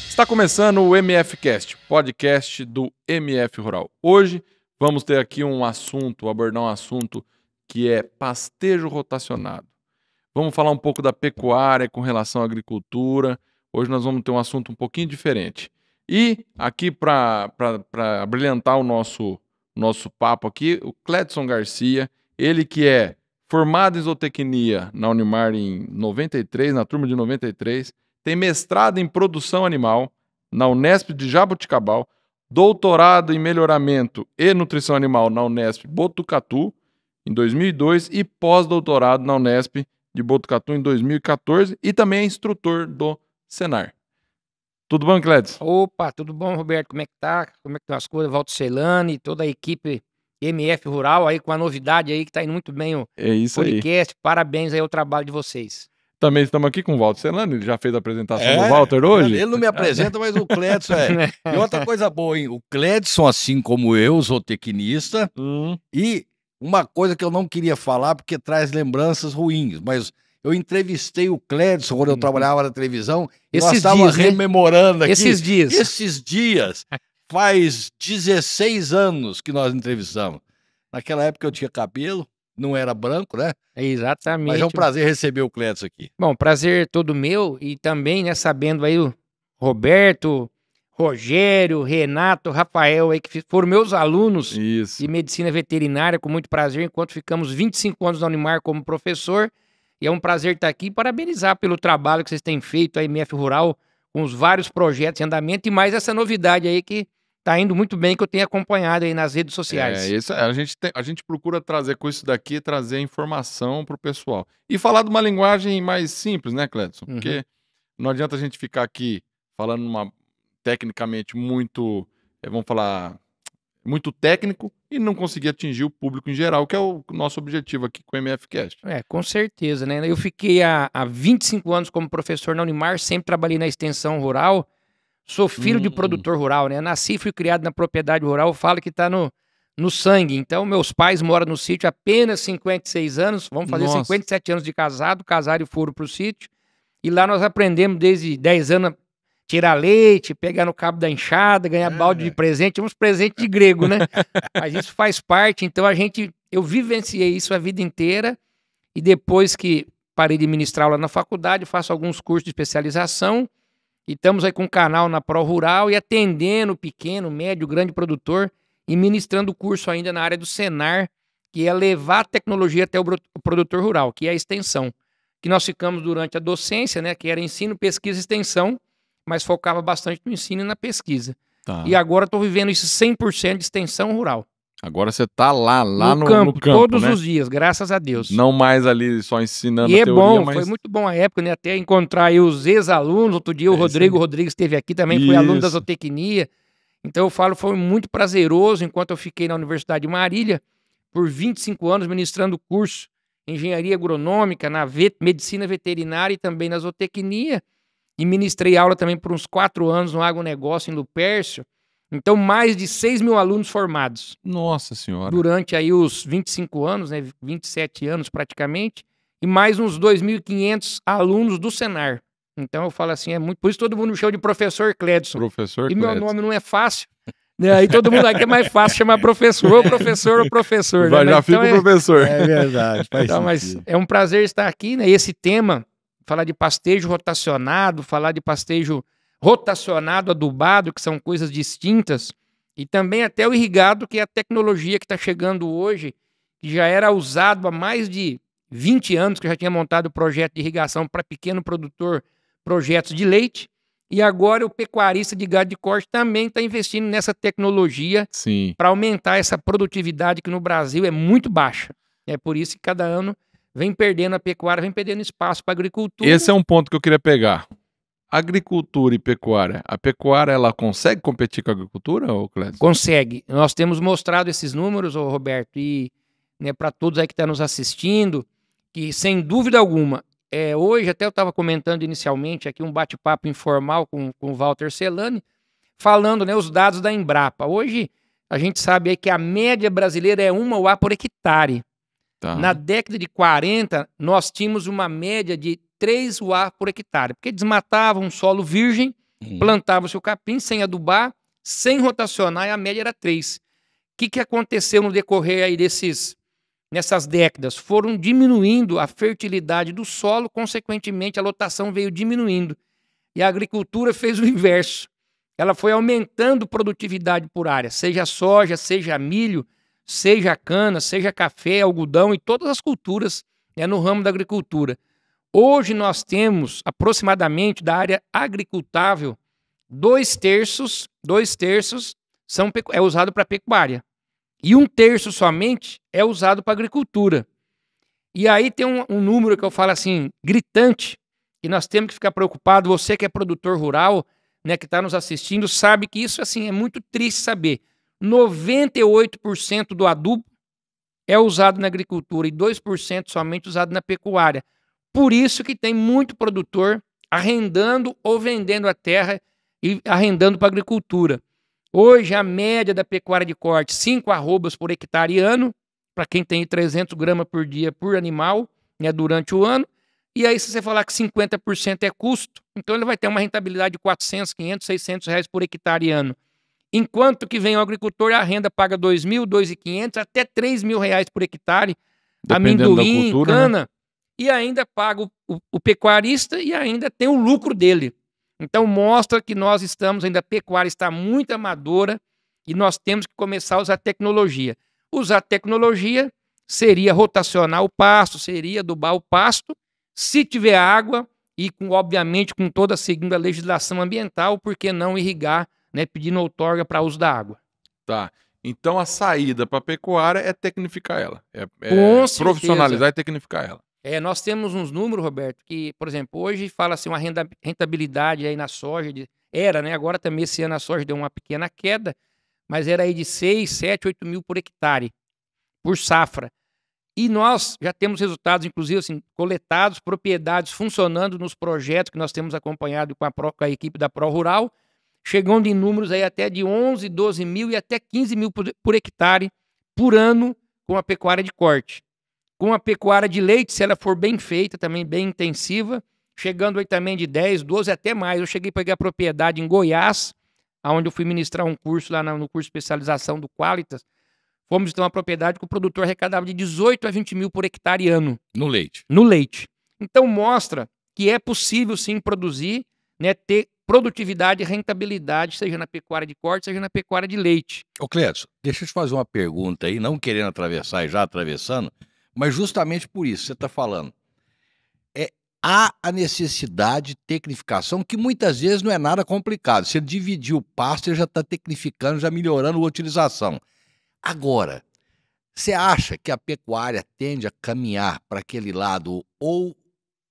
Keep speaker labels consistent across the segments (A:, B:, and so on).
A: Está começando o MFcast, podcast do MF Rural. Hoje vamos ter aqui abordar um assunto que é pastejo rotacionado. Vamos falar um pouco da pecuária com relação à agricultura. Hoje nós vamos ter um assunto um pouquinho diferente. E aqui para brilhantar o nosso papo aqui, o Cledson Garcia, ele que é formado em zootecnia na Unimar em 93, na turma de 93, tem mestrado em produção animal na Unesp de Jaboticabal, doutorado em melhoramento e nutrição animal na Unesp Botucatu em 2002 e pós-doutorado na Unesp de Botucatu em 2014 e também é instrutor do Senar. Tudo bom, Cledson?
B: Opa, tudo bom, Roberto? Como é que tá? Como é que estão as coisas? Walter Celani, toda a equipe MF Rural aí com a novidade aí que tá indo muito bem o podcast. Aí. Parabéns aí ao trabalho de vocês.
A: Também estamos aqui com o Walter Celani, ele já fez a apresentação do Walter hoje?
C: Ele não me apresenta, mas o Cledson é. E outra coisa boa, hein? O Cledson, assim como eu, zootecnista, e uma coisa que eu não queria falar porque traz lembranças ruins, mas eu entrevistei o Cledson quando eu trabalhava na televisão e nós estávamos rememorando aqui.
B: Esses
C: dias. Faz 16 anos que nós entrevistamos. Naquela época eu tinha cabelo. Não era branco, né?
B: Exatamente.
C: Mas é um prazer receber o Cledson aqui.
B: Bom, prazer todo meu e também, né, sabendo aí o Roberto, Rogério, Renato, Rafael aí que foram meus alunos de medicina veterinária, com muito prazer, enquanto ficamos 25 anos na Unimar como professor. E é um prazer estar aqui e parabenizar pelo trabalho que vocês têm feito, a MF Rural, com os vários projetos em andamento e mais essa novidade aí que tá indo muito bem, que eu tenho acompanhado aí nas redes sociais.
A: A gente procura trazer com isso daqui, trazer informação pro pessoal. E falar de uma linguagem mais simples, né, Cledson? Porque não adianta a gente ficar aqui falando tecnicamente muito, vamos falar, muito técnico e não conseguir atingir o público em geral, que é o nosso objetivo aqui com o MFcast.
B: Com certeza, né? Eu fiquei há 25 anos como professor na Unimar, sempre trabalhei na extensão rural. Sou filho de produtor rural, né? Nasci e fui criado na propriedade rural, eu falo que tá no sangue. Então, meus pais moram no sítio há apenas 56 anos, vamos fazer 57 anos de casado, casaram e foram pro sítio. E lá nós aprendemos desde 10 anos a tirar leite, pegar no cabo da enxada, ganhar balde de presente, uns presentes de grego, né? Mas isso faz parte, então eu vivenciei isso a vida inteira e depois que parei de ministrar aula na faculdade, faço alguns cursos de especialização. E estamos aí com um canal na Pro Rural e atendendo o pequeno, médio, grande produtor e ministrando o curso ainda na área do Senar, que é levar a tecnologia até o produtor rural, que é a extensão. Que nós ficamos durante a docência, né, que era ensino, pesquisa e extensão, mas focava bastante no ensino e na pesquisa. Tá. E agora estou vivendo isso 100% de extensão rural.
A: Agora você tá lá no campo,
B: todos
A: né?
B: os dias, graças a Deus.
A: Não mais ali só ensinando
B: a teoria,
A: bom,
B: mas... foi muito bom a época, né? Até encontrar aí os ex-alunos. Outro dia o Rodrigo Rodrigues esteve aqui também, foi aluno da zootecnia. Então eu falo, foi muito prazeroso enquanto eu fiquei na Universidade de Marília por 25 anos ministrando curso em engenharia agronômica, na medicina veterinária e também na zootecnia. E ministrei aula também por uns 4 anos no agronegócio em Lupércio. Então, mais de 6 mil alunos formados.
A: Nossa Senhora!
B: Durante aí os 25 anos, né, 27 anos praticamente, e mais uns 2.500 alunos do Senar. Então, eu falo assim, por isso todo mundo me chama de professor Cledson.
A: Professor
B: e
A: Cledson.
B: Meu nome não é fácil. Né? Aí todo mundo aqui é mais fácil chamar professor, ou professor, ou professor.
A: Né? Já fica o professor.
C: É verdade.
B: Então, mas é um prazer estar aqui, né? E esse tema, falar de pastejo rotacionado, falar de pastejo rotacionado, adubado, que são coisas distintas, e também até o irrigado, que é a tecnologia que está chegando hoje, que já era usado há mais de 20 anos, que eu já tinha montado o projeto de irrigação para pequeno produtor, projetos de leite, e agora o pecuarista de gado de corte também está investindo nessa tecnologia para aumentar essa produtividade que no Brasil é muito baixa. É por isso que cada ano vem perdendo a pecuária, vem perdendo espaço para a agricultura.
A: Esse é um ponto que eu queria pegar. Agricultura e pecuária. A pecuária, ela consegue competir com a agricultura, ou Cledson?
B: Consegue. Nós temos mostrado esses números, Roberto, e né, para todos aí que estão nos assistindo, que sem dúvida alguma, hoje até eu estava comentando inicialmente aqui um bate-papo informal com o Walter Celani, falando, né, os dados da Embrapa. Hoje a gente sabe aí que a média brasileira é 1 UA por hectare.
A: Tá.
B: Na década de 40, nós tínhamos uma média de 3 UA por hectare, porque desmatava um solo virgem, plantava-se o capim sem adubar, sem rotacionar, e a média era 3. O que aconteceu no decorrer aí nessas décadas? Foram diminuindo a fertilidade do solo, consequentemente a lotação veio diminuindo. E a agricultura fez o inverso. Ela foi aumentando produtividade por área, seja soja, seja milho, seja cana, seja café, algodão e todas as culturas, né, no ramo da agricultura. Hoje nós temos aproximadamente da área agricultável, 2/3 é usado para pecuária e 1/3 somente é usado para agricultura. E aí tem um número que eu falo assim, gritante, que nós temos que ficar preocupado. Você que é produtor rural, né, que está nos assistindo, sabe que isso assim, é muito triste saber. 98% do adubo é usado na agricultura e 2% somente usado na pecuária. Por isso que tem muito produtor arrendando ou vendendo a terra e arrendando para a agricultura. Hoje, a média da pecuária de corte, 5 arrobas por hectare ano, para quem tem 300 gramas por dia por animal, né, durante o ano. E aí, se você falar que 50% é custo, então ele vai ter uma rentabilidade de 400, 500, 600 reais por hectare ano. Enquanto que vem o agricultor, a renda paga 2.000, 2.500, até 3.000 reais por hectare,
A: Dependendo
B: amendoim,
A: da cultura,
B: cana,
A: né?
B: E ainda paga o pecuarista e ainda tem o lucro dele. Então mostra que nós estamos, ainda a pecuária está muito amadora e nós temos que começar a usar tecnologia. Usar tecnologia seria rotacionar o pasto, seria adubar o pasto, se tiver água e, obviamente, com toda seguindo a legislação ambiental, por que não irrigar, né, pedindo outorga para uso da água.
A: Tá. Então a saída para a pecuária é tecnificar ela.
B: Com certeza.
A: Profissionalizar e tecnificar ela.
B: Nós temos uns números, Roberto, que, por exemplo, hoje fala-se uma rentabilidade aí na soja, era, né? Agora também esse ano a soja deu uma pequena queda, mas era aí de 6, 7, 8 mil por hectare, por safra. E nós já temos resultados, inclusive, assim, coletados, propriedades funcionando nos projetos que nós temos acompanhado com a equipe da Pro Rural, chegando em números aí até de 11, 12 mil e até 15 mil por hectare por ano com a pecuária de corte. Com a pecuária de leite, se ela for bem feita, também bem intensiva, chegando aí também de 10, 12 até mais. Eu cheguei a pegar propriedade em Goiás, onde eu fui ministrar um curso lá no curso de especialização do Qualitas. Fomos ter uma propriedade que o produtor arrecadava de 18 a 20 mil por hectare ano.
C: No leite.
B: No leite. Então mostra que é possível sim produzir, né, ter produtividade e rentabilidade, seja na pecuária de corte, seja na pecuária de leite.
C: Ô Clédson, deixa eu te fazer uma pergunta aí, não querendo atravessar e já atravessando, mas justamente por isso você está falando. Há a necessidade de tecnificação, que muitas vezes não é nada complicado. Você dividir o pasto, ele já está tecnificando, já melhorando a utilização. Agora, você acha que a pecuária tende a caminhar para aquele lado, ou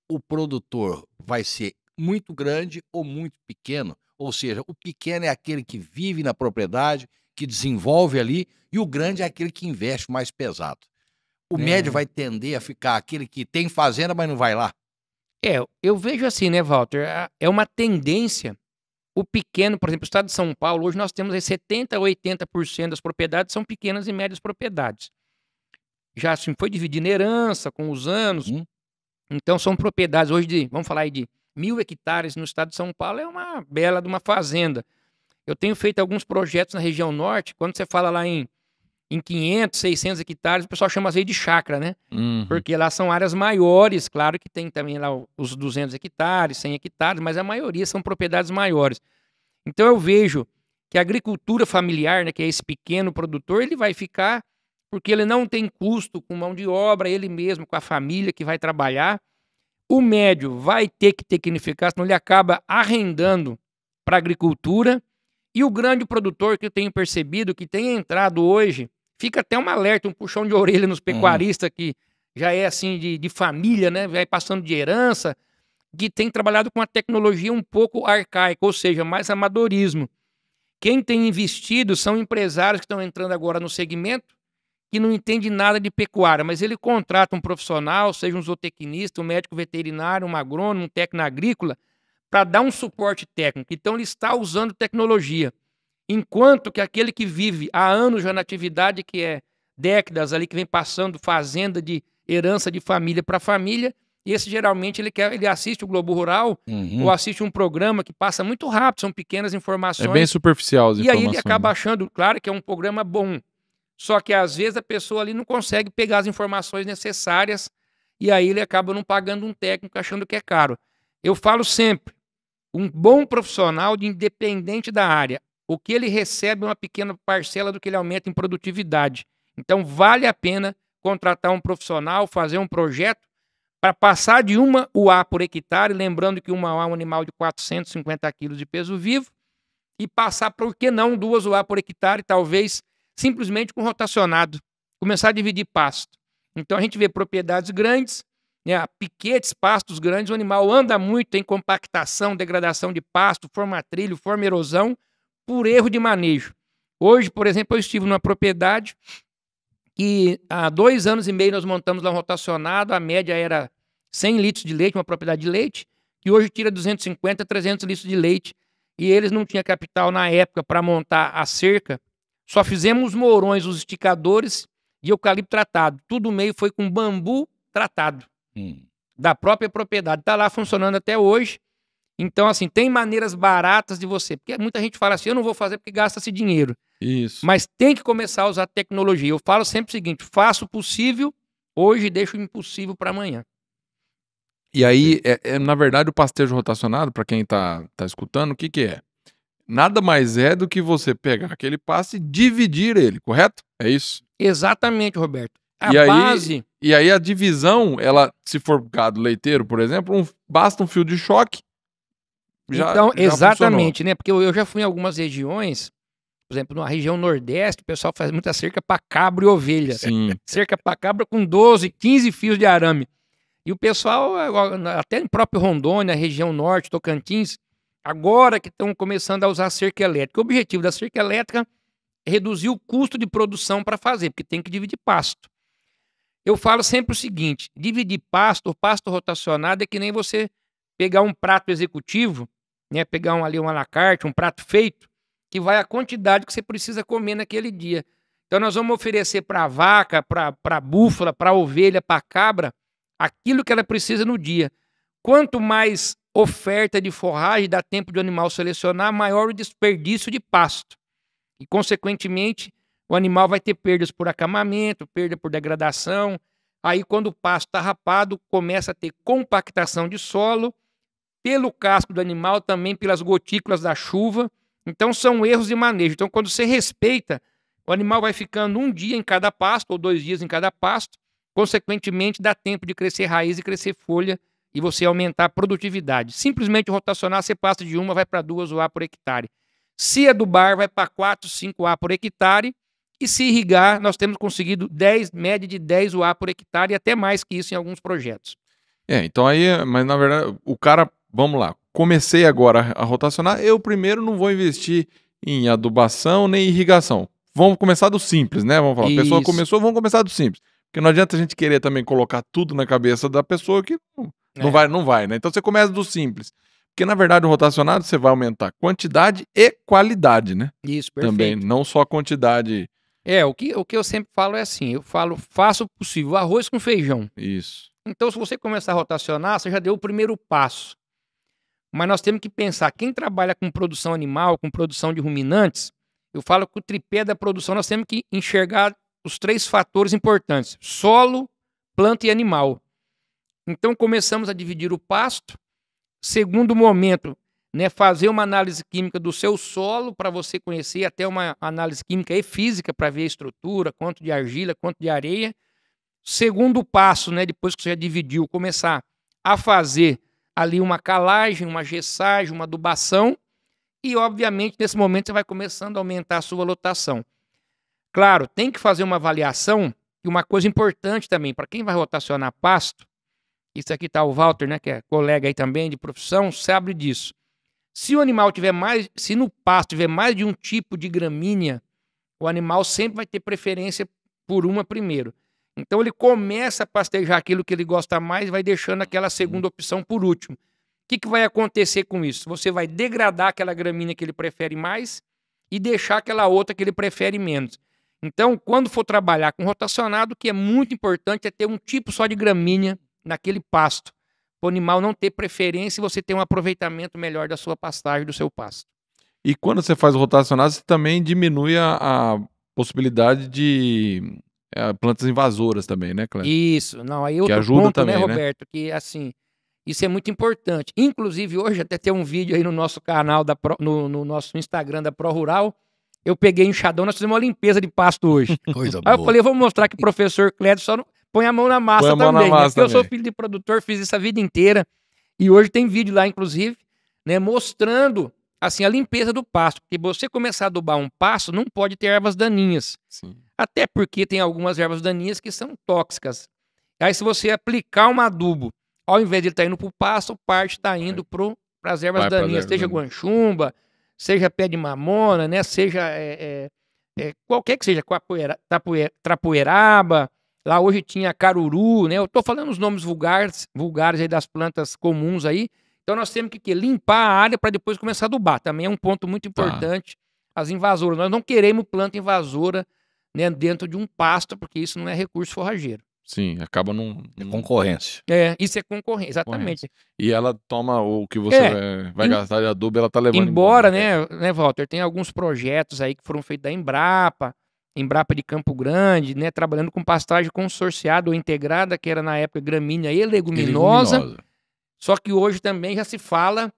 C: o produtor vai ser muito grande ou muito pequeno? Ou seja, o pequeno é aquele que vive na propriedade, que desenvolve ali, e o grande é aquele que investe mais pesado. O médio vai tender a ficar aquele que tem fazenda, mas não vai lá?
B: Eu vejo assim, né, Walter? É uma tendência. O pequeno, por exemplo, o estado de São Paulo, hoje nós temos aí 70% a 80% das propriedades são pequenas e médias propriedades. Já assim, foi dividindo herança com os anos. Então são propriedades hoje de, vamos falar aí de 1.000 hectares no estado de São Paulo, é uma bela de uma fazenda. Eu tenho feito alguns projetos na região norte, quando você fala lá em 500, 600 hectares, o pessoal chama às vezes de chácara, né? Porque lá são áreas maiores, claro que tem também lá os 200 hectares, 100 hectares, mas a maioria são propriedades maiores. Então eu vejo que a agricultura familiar, né, que é esse pequeno produtor, ele vai ficar, porque ele não tem custo com mão de obra, ele mesmo, com a família que vai trabalhar. O médio vai ter que tecnificar, senão ele acaba arrendando para a agricultura. E o grande produtor, que eu tenho percebido, que tem entrado hoje, fica até um alerta, um puxão de orelha nos pecuaristas, que já é assim de família, né? Vai passando de herança, que tem trabalhado com a tecnologia um pouco arcaica, ou seja, mais amadorismo. Quem tem investido são empresários que estão entrando agora no segmento, que não entende nada de pecuária, mas ele contrata um profissional, seja um zootecnista, um médico veterinário, um agrônomo, um técnico agrícola, para dar um suporte técnico. Então ele está usando tecnologia. Enquanto que aquele que vive há anos já na atividade, que é décadas ali, que vem passando fazenda de herança de família para família. E esse geralmente ele assiste o Globo Rural ou assiste um programa que passa muito rápido, são pequenas informações.
A: É bem superficial as informações.
B: E aí ele acaba achando, claro, que é um programa bom. Só que às vezes a pessoa ali não consegue pegar as informações necessárias e aí ele acaba não pagando um técnico achando que é caro. Eu falo sempre, um bom profissional, independente da área, o que ele recebe é uma pequena parcela do que ele aumenta em produtividade. Então vale a pena contratar um profissional, fazer um projeto para passar de 1 UA por hectare, lembrando que 1 UA é um animal de 450 quilos de peso vivo, e passar, por que não, 2 UA por hectare, talvez simplesmente com rotacionado, começar a dividir pasto. Então a gente vê propriedades grandes, né, piquetes, pastos grandes, o animal anda muito, tem compactação, degradação de pasto, forma trilho, forma erosão, por erro de manejo. Hoje, por exemplo, eu estive numa propriedade que há 2 anos e meio nós montamos lá um rotacionado, a média era 100 litros de leite, uma propriedade de leite, que hoje tira 250, 300 litros de leite, e eles não tinham capital na época para montar a cerca, só fizemos os mourões, os esticadores e eucalipto tratado, tudo meio foi com bambu tratado, da própria propriedade, está lá funcionando até hoje. Então, assim, tem maneiras baratas de você, porque muita gente fala assim, eu não vou fazer porque gasta-se dinheiro.
A: Isso.
B: Mas tem que começar a usar tecnologia. Eu falo sempre o seguinte, faça o possível hoje e deixa o impossível para amanhã.
A: E aí, na verdade, o pastejo rotacionado, para quem tá escutando, o que que é? Nada mais é do que você pegar aquele pasto e dividir ele, correto? É isso?
B: Exatamente, Roberto.
A: E aí a divisão, se for gado leiteiro, por exemplo, basta um fio de choque.
B: Então, exatamente, funcionou, né? Porque eu já fui em algumas regiões, por exemplo, na região Nordeste, o pessoal faz muita cerca para cabra e ovelha.
A: Sim.
B: Cerca para cabra com 12, 15 fios de arame. E o pessoal, até em próprio Rondônia, região Norte, Tocantins, agora que estão começando a usar cerca elétrica. O objetivo da cerca elétrica é reduzir o custo de produção para fazer, porque tem que dividir pasto. Eu falo sempre o seguinte, dividir pasto, o pasto rotacionado é que nem você pegar um prato executivo, né, pegar ali um à la carte, um prato feito, que vai a quantidade que você precisa comer naquele dia. Então nós vamos oferecer para a vaca, para a búfala, para a ovelha, para a cabra, aquilo que ela precisa no dia. Quanto mais oferta de forragem, dá tempo de o animal selecionar, maior o desperdício de pasto. E, consequentemente, o animal vai ter perdas por acamamento, perda por degradação. Aí, quando o pasto está rapado, começa a ter compactação de solo, pelo casco do animal, também pelas gotículas da chuva. Então, são erros de manejo. Então, quando você respeita, o animal vai ficando 1 dia em cada pasto, ou 2 dias em cada pasto. Consequentemente, dá tempo de crescer raiz e crescer folha e você aumentar a produtividade. Simplesmente rotacionar, você passa de 1, vai para 2 UA por hectare. Se adubar, vai para 4, 5 UA por hectare. E se irrigar, nós temos conseguido média de 10 UA por hectare e até mais que isso em alguns projetos.
A: Então aí, mas na verdade, o cara, vamos lá, comecei agora a rotacionar, eu primeiro não vou investir em adubação nem irrigação. Vamos começar do simples, né? Vamos falar, a pessoa começou, vamos começar do simples. Porque não adianta a gente querer também colocar tudo na cabeça da pessoa que não vai, né? Então você começa do simples. Porque, na verdade, o rotacionado você vai aumentar quantidade e qualidade, né?
B: Isso, perfeito.
A: Também, não só quantidade.
B: O que eu sempre falo é assim, eu falo, faça o possível, arroz com feijão.
A: Isso.
B: Então, se você começar a rotacionar, você já deu o primeiro passo. Mas nós temos que pensar, quem trabalha com produção animal, com produção de ruminantes, eu falo que o tripé da produção nós temos que enxergar os 3 fatores importantes, solo, planta e animal. Então, começamos a dividir o pasto. Segundo momento, né, fazer uma análise química do seu solo para você conhecer, até uma análise química e física para ver a estrutura, quanto de argila, quanto de areia. Segundo passo, né, depois que você já dividiu, começar a fazer ali uma calagem, uma gessagem, uma adubação. E, obviamente, nesse momento você vai começando a aumentar a sua lotação. Claro, tem que fazer uma avaliação, e uma coisa importante também, para quem vai rotacionar pasto, isso aqui está o Walter, né, que é colega aí também de profissão, sabe disso. Se o animal tiver se no pasto tiver mais de um tipo de gramínea, o animal sempre vai ter preferência por uma primeiro. Então ele começa a pastejar aquilo que ele gosta mais e vai deixando aquela segunda opção por último. O que vai acontecer com isso? Você vai degradar aquela gramínea que ele prefere mais e deixar aquela outra que ele prefere menos. Então, quando for trabalhar com rotacionado, o que é muito importante é ter um tipo só de gramínea naquele pasto, para o animal não ter preferência e você ter um aproveitamento melhor da sua pastagem, do seu pasto.
A: E quando você faz o rotacionado, você também diminui a possibilidade de plantas invasoras também, né, Cleber?
B: Isso, não, aí outro
A: ajuda
B: ponto,
A: também,
B: né,
A: né?
B: Roberto, que assim, isso é muito importante. Inclusive, hoje até tem um vídeo aí no nosso canal, no nosso Instagram da Pro Rural, eu peguei enxadão, nós fizemos uma limpeza de pasto hoje.
C: Coisa
B: Aí eu
C: boa.
B: falei, vamos mostrar que o professor Clédio só não põe a mão na massa
A: Põe a mão na
B: também, né?
A: massa
B: Porque eu sou
A: também.
B: filho de produtor, fiz isso a vida inteira. E hoje tem vídeo lá, inclusive, né, mostrando assim a limpeza do pasto. Porque você começar a adubar um pasto, não pode ter ervas daninhas.
A: Sim.
B: Até porque tem algumas ervas daninhas que são tóxicas. Aí, se você aplicar um adubo, ao invés de ele estar indo para o pasto, parte está indo para as ervas
A: Vai pras
B: daninhas,
A: ervas
B: seja
A: daninhas.
B: guanchumba, seja pé de mamona, né? Seja qualquer que seja, trapoeraba. Lá hoje tinha caruru, né? Eu tô falando os nomes vulgares aí das plantas comuns aí. Então nós temos que limpar a área para depois começar a adubar. Também é um ponto muito importante. As invasoras. Nós não queremos planta invasora, né, dentro de um pasto, porque isso não é recurso forrageiro.
A: Sim, acaba num...
C: É concorrência.
B: Isso é concorrência, exatamente.
A: E ela toma o que você vai gastar de adubo, ela tá levando
B: Embora, né, Walter, tem alguns projetos aí que foram feitos da Embrapa de Campo Grande, né, trabalhando com pastagem consorciada ou integrada, que era na época gramínea e leguminosa. Só que hoje também já se fala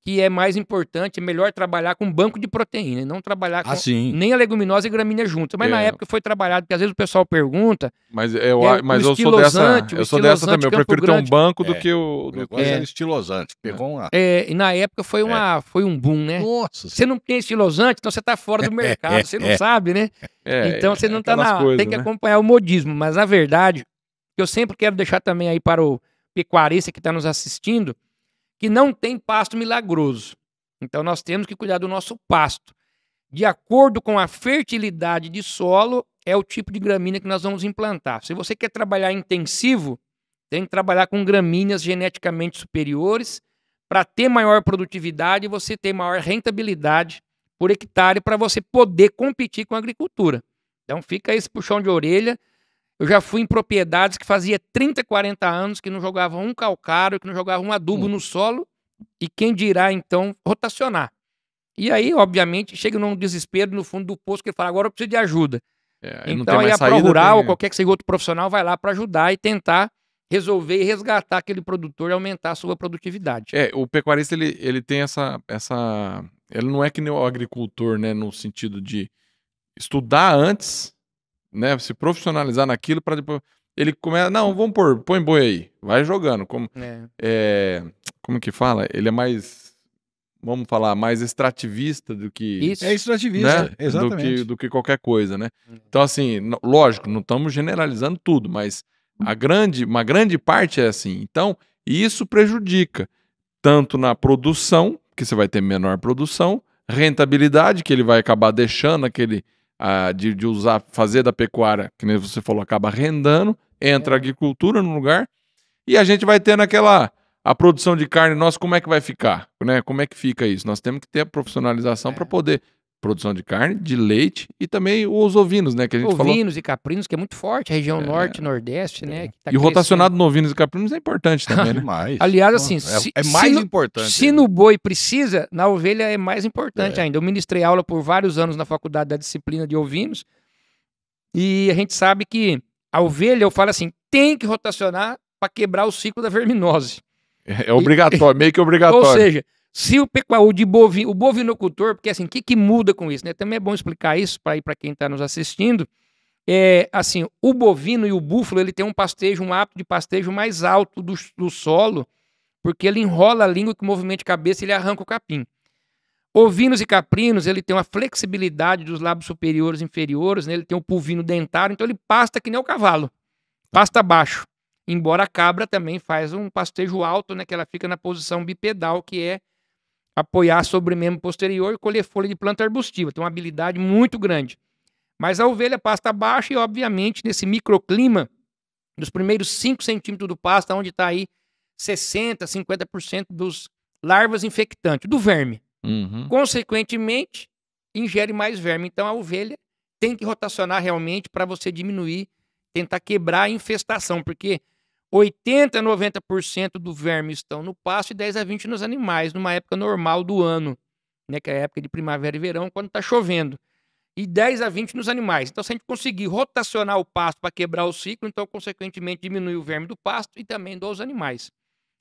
B: que é mais importante, é melhor trabalhar com banco de proteína, e não trabalhar com nem a leguminosa e gramínea juntas. Mas na época foi trabalhado, porque às vezes o pessoal pergunta.
A: Mas eu sou dessa também. Eu prefiro ter um banco do que o.
C: O negócio era estilosante. Pegou uma.
B: E na época foi um boom, né?
C: Nossa.
B: Você não tem estilosante, então você tá fora do mercado, você não sabe, né? Então você não tá tem que acompanhar o modismo. Mas na verdade, eu sempre quero deixar também aí para o pecuarista que está nos assistindo, que não tem pasto milagroso. Então nós temos que cuidar do nosso pasto. De acordo com a fertilidade de solo, é o tipo de gramínea que nós vamos implantar. Se você quer trabalhar intensivo, tem que trabalhar com gramíneas geneticamente superiores para ter maior produtividade e você ter maior rentabilidade por hectare para você poder competir com a agricultura. Então fica esse puxão de orelha. Eu já fui em propriedades que fazia 30, 40 anos que não jogavam um calcário, que não jogavam um adubo no solo, e quem dirá, então, rotacionar. E aí, obviamente, chega num desespero no fundo do poço, que ele fala, agora eu preciso de ajuda. Então aí a Pro Rural, ou qualquer que seja outro profissional, vai lá para ajudar e tentar resolver e resgatar aquele produtor e aumentar a sua produtividade.
A: O pecuarista, ele tem essa... Ele não é que nem o agricultor, né, no sentido de estudar antes, né, se profissionalizar naquilo para depois ele começa, não, vamos põe boi aí, vai jogando, como que fala? Ele é mais, vamos falar, mais extrativista do que
B: isso,
C: é extrativista,
A: né?
C: exatamente,
A: do que qualquer coisa, né? Então assim, lógico, não estamos generalizando tudo, mas uma grande parte é assim. Então isso prejudica tanto na produção, que você vai ter menor produção, rentabilidade, que ele vai acabar deixando aquele de usar, fazer da pecuária, que nem você falou, acaba rendando, entra a agricultura no lugar, e a gente vai tendo a produção de carne nossa, como é que vai ficar? Né? Como é que fica isso? Nós temos que ter a profissionalização para poder, produção de carne, de leite e também os ovinos, né? Que a gente falou.
B: Ovinos e caprinos, que é muito forte, a região norte e nordeste, né? Que tá
A: e o rotacionado no ovinos e caprinos é importante também, né?
C: Demais.
B: Aliás, assim,
C: é mais importante.
B: Se no boi precisa, na ovelha é mais importante ainda. Eu ministrei aula por vários anos na faculdade da disciplina de ovinos e a gente sabe que a ovelha, eu falo assim, tem que rotacionar para quebrar o ciclo da verminose.
A: É obrigatório, meio que obrigatório.
B: Ou seja, se o bovinocultor, porque assim, o que muda com isso, né? Também é bom explicar isso para quem está nos assistindo. Assim, o bovino e o búfalo, ele tem um hábito de pastejo mais alto do solo, porque ele enrola a língua com o movimento de cabeça e ele arranca o capim. Ovinos e caprinos, ele tem uma flexibilidade dos lábios superiores e inferiores, né? Ele tem o pulvino dentário, então ele pasta que nem o cavalo, pasta baixo. Embora a cabra também faz um pastejo alto, né? Que ela fica na posição bipedal, que é apoiar sobre o membro posterior e colher folha de planta arbustiva. Tem uma habilidade muito grande. Mas a ovelha pasta baixa e, obviamente, nesse microclima, nos primeiros 5 centímetros do pasto, onde está aí 60%, 50% dos larvas infectantes, do verme.
A: Uhum.
B: Consequentemente, ingere mais verme. Então, a ovelha tem que rotacionar realmente para você diminuir, tentar quebrar a infestação, porque 80% a 90% do verme estão no pasto e 10 a 20% nos animais, numa época normal do ano, né, que é a época de primavera e verão, quando está chovendo. E 10 a 20% nos animais. Então, se a gente conseguir rotacionar o pasto para quebrar o ciclo, então, consequentemente, diminui o verme do pasto e também dos animais.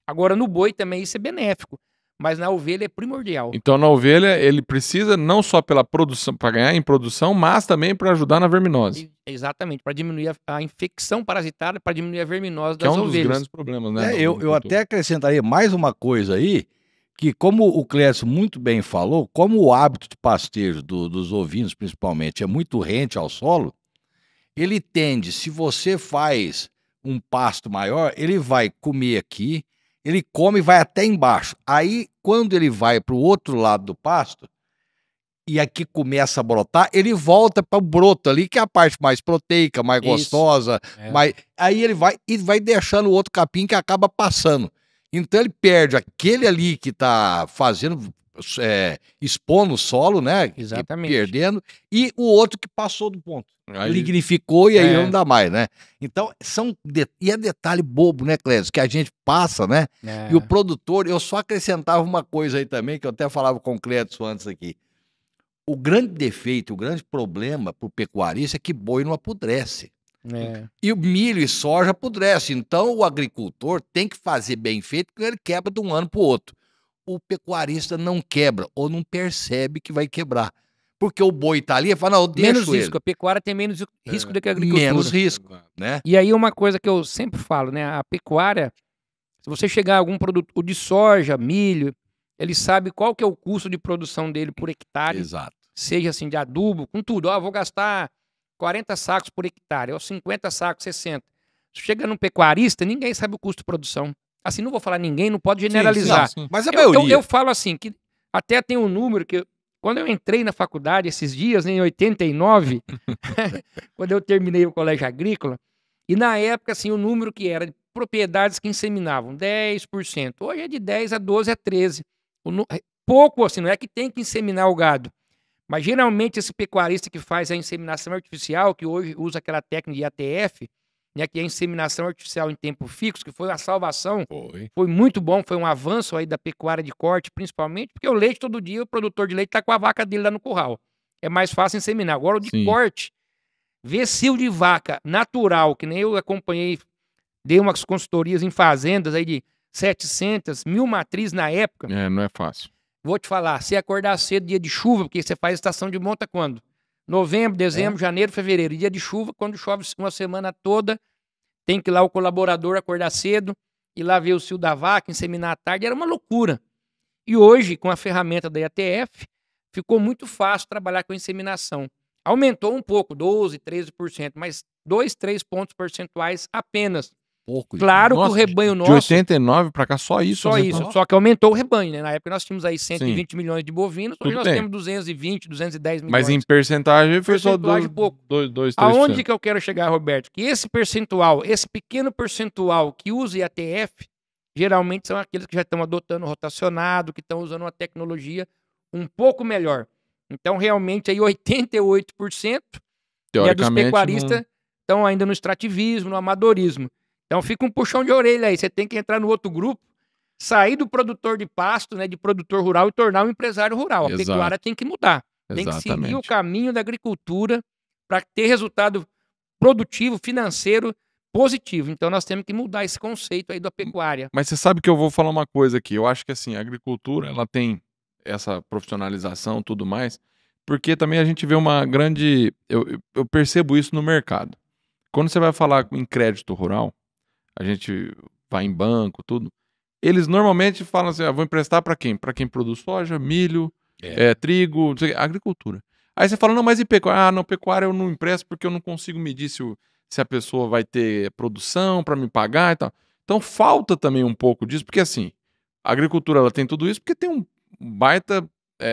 B: Agora, no boi também isso é benéfico, mas na ovelha é primordial.
A: Então, na ovelha, ele precisa não só pela produção, para ganhar em produção, mas também para ajudar na verminose.
B: Exatamente, para diminuir a infecção parasitária, para diminuir a verminose
A: que é
B: das
A: um dos
B: ovelhas.
A: grandes problemas, né?
C: Eu até acrescentaria mais uma coisa aí, que como o Clécio muito bem falou, como o hábito de pastejo dos ovinos, principalmente, é muito rente ao solo, ele tende, se você faz um pasto maior, ele vai comer aqui, ele come e vai até embaixo. Aí, quando ele vai para o outro lado do pasto, e aqui começa a brotar, ele volta para o broto ali, que é a parte mais proteica, mais gostosa. Aí ele vai e vai deixando o outro capim que acaba passando. Então ele perde aquele ali que está fazendo, expondo o solo, né?
B: Exatamente.
C: Perdendo, e o outro que passou do ponto. Lignificou e aí não dá mais, né? Então, e é detalhe bobo, né, Clécio? Que a gente passa, né? E o produtor, eu só acrescentava uma coisa aí também, que eu até falava com o Clécio antes aqui. O grande defeito, o grande problema para o pecuarista é que boi não apodrece. E o milho e soja apodrece. Então, o agricultor tem que fazer bem feito, porque ele quebra de um ano para o outro. O pecuarista não quebra ou não percebe que vai quebrar. Porque o boi está ali e fala, não, eu deixo
B: menos risco, a pecuária tem menos risco do que a agricultura.
C: Menos risco, né?
B: E aí uma coisa que eu sempre falo, né? A pecuária, se você chegar a algum produto, o de soja, milho, ele sabe qual que é o custo de produção dele por hectare.
C: Exato.
B: Seja assim, de adubo, com tudo. Ó, vou gastar 40 sacos por hectare, ou 50 sacos, 60. Se chega num pecuarista, ninguém sabe o custo de produção. Assim, não vou falar ninguém, não pode generalizar.
C: Sim. Mas a maioria...
B: Eu falo assim, que até tem um número que... Quando eu entrei na faculdade, esses dias, em 89, quando eu terminei o colégio agrícola, e na época, assim, o número que era de propriedades que inseminavam, 10%. Hoje é de 10 a 12 a 13. Pouco, assim, não é que tem que inseminar o gado. Mas geralmente esse pecuarista que faz a inseminação artificial, que hoje usa aquela técnica de ATF, né, que é a inseminação artificial em tempo fixo, que foi uma salvação, foi muito bom, foi um avanço aí da pecuária de corte, principalmente, porque o leite todo dia, o produtor de leite está com a vaca dele lá no curral. É mais fácil inseminar. Agora o de corte, vecil de vaca natural, que nem eu acompanhei, dei umas consultorias em fazendas aí de 700, 1000 matrizes na época.
A: Não é fácil.
B: Vou te falar, se acordar cedo, dia de chuva, porque você faz estação de monta quando? Novembro, dezembro, janeiro, fevereiro. Dia de chuva, quando chove uma semana toda, tem que ir lá o colaborador acordar cedo, ir lá ver o cio da vaca, inseminar à tarde, era uma loucura. E hoje, com a ferramenta da IATF, ficou muito fácil trabalhar com inseminação. Aumentou um pouco, 12%, 13%, mas 2, 3 pontos percentuais apenas.
C: Pouco.
B: Claro que o rebanho nosso...
A: De 89 para cá, só isso.
B: Só isso, só que aumentou o rebanho, né? Na época nós tínhamos aí 120 milhões de bovinos, hoje nós temos 220, 210 milhões.
A: Mas em percentagem foi só 2, 3%.
B: Aonde que eu quero chegar, Roberto? Que esse percentual, esse pequeno percentual que usa IATF, geralmente são aqueles que já estão adotando o rotacionado, que estão usando uma tecnologia um pouco melhor. Então, realmente, aí 88% dos pecuaristas estão ainda no extrativismo, no amadorismo. Então fica um puxão de orelha aí, você tem que entrar no outro grupo, sair do produtor de pasto, né, de produtor rural e tornar um empresário rural. A pecuária tem que mudar, tem que seguir o caminho da agricultura para ter resultado produtivo, financeiro, positivo. Então nós temos que mudar esse conceito aí da pecuária.
A: Mas você sabe que eu vou falar uma coisa aqui, eu acho que assim, a agricultura, ela tem essa profissionalização e tudo mais, porque também a gente vê uma grande... Eu percebo isso no mercado. Quando você vai falar em crédito rural, a gente vai em banco, tudo. Eles normalmente falam assim, vou emprestar para quem? Para quem produz soja, milho, trigo, não sei, agricultura. Aí você fala, não, mas e pecuária? Não, pecuária eu não empresto porque eu não consigo medir se a pessoa vai ter produção para me pagar e tal. Então falta também um pouco disso, porque assim, a agricultura ela tem tudo isso porque tem um baita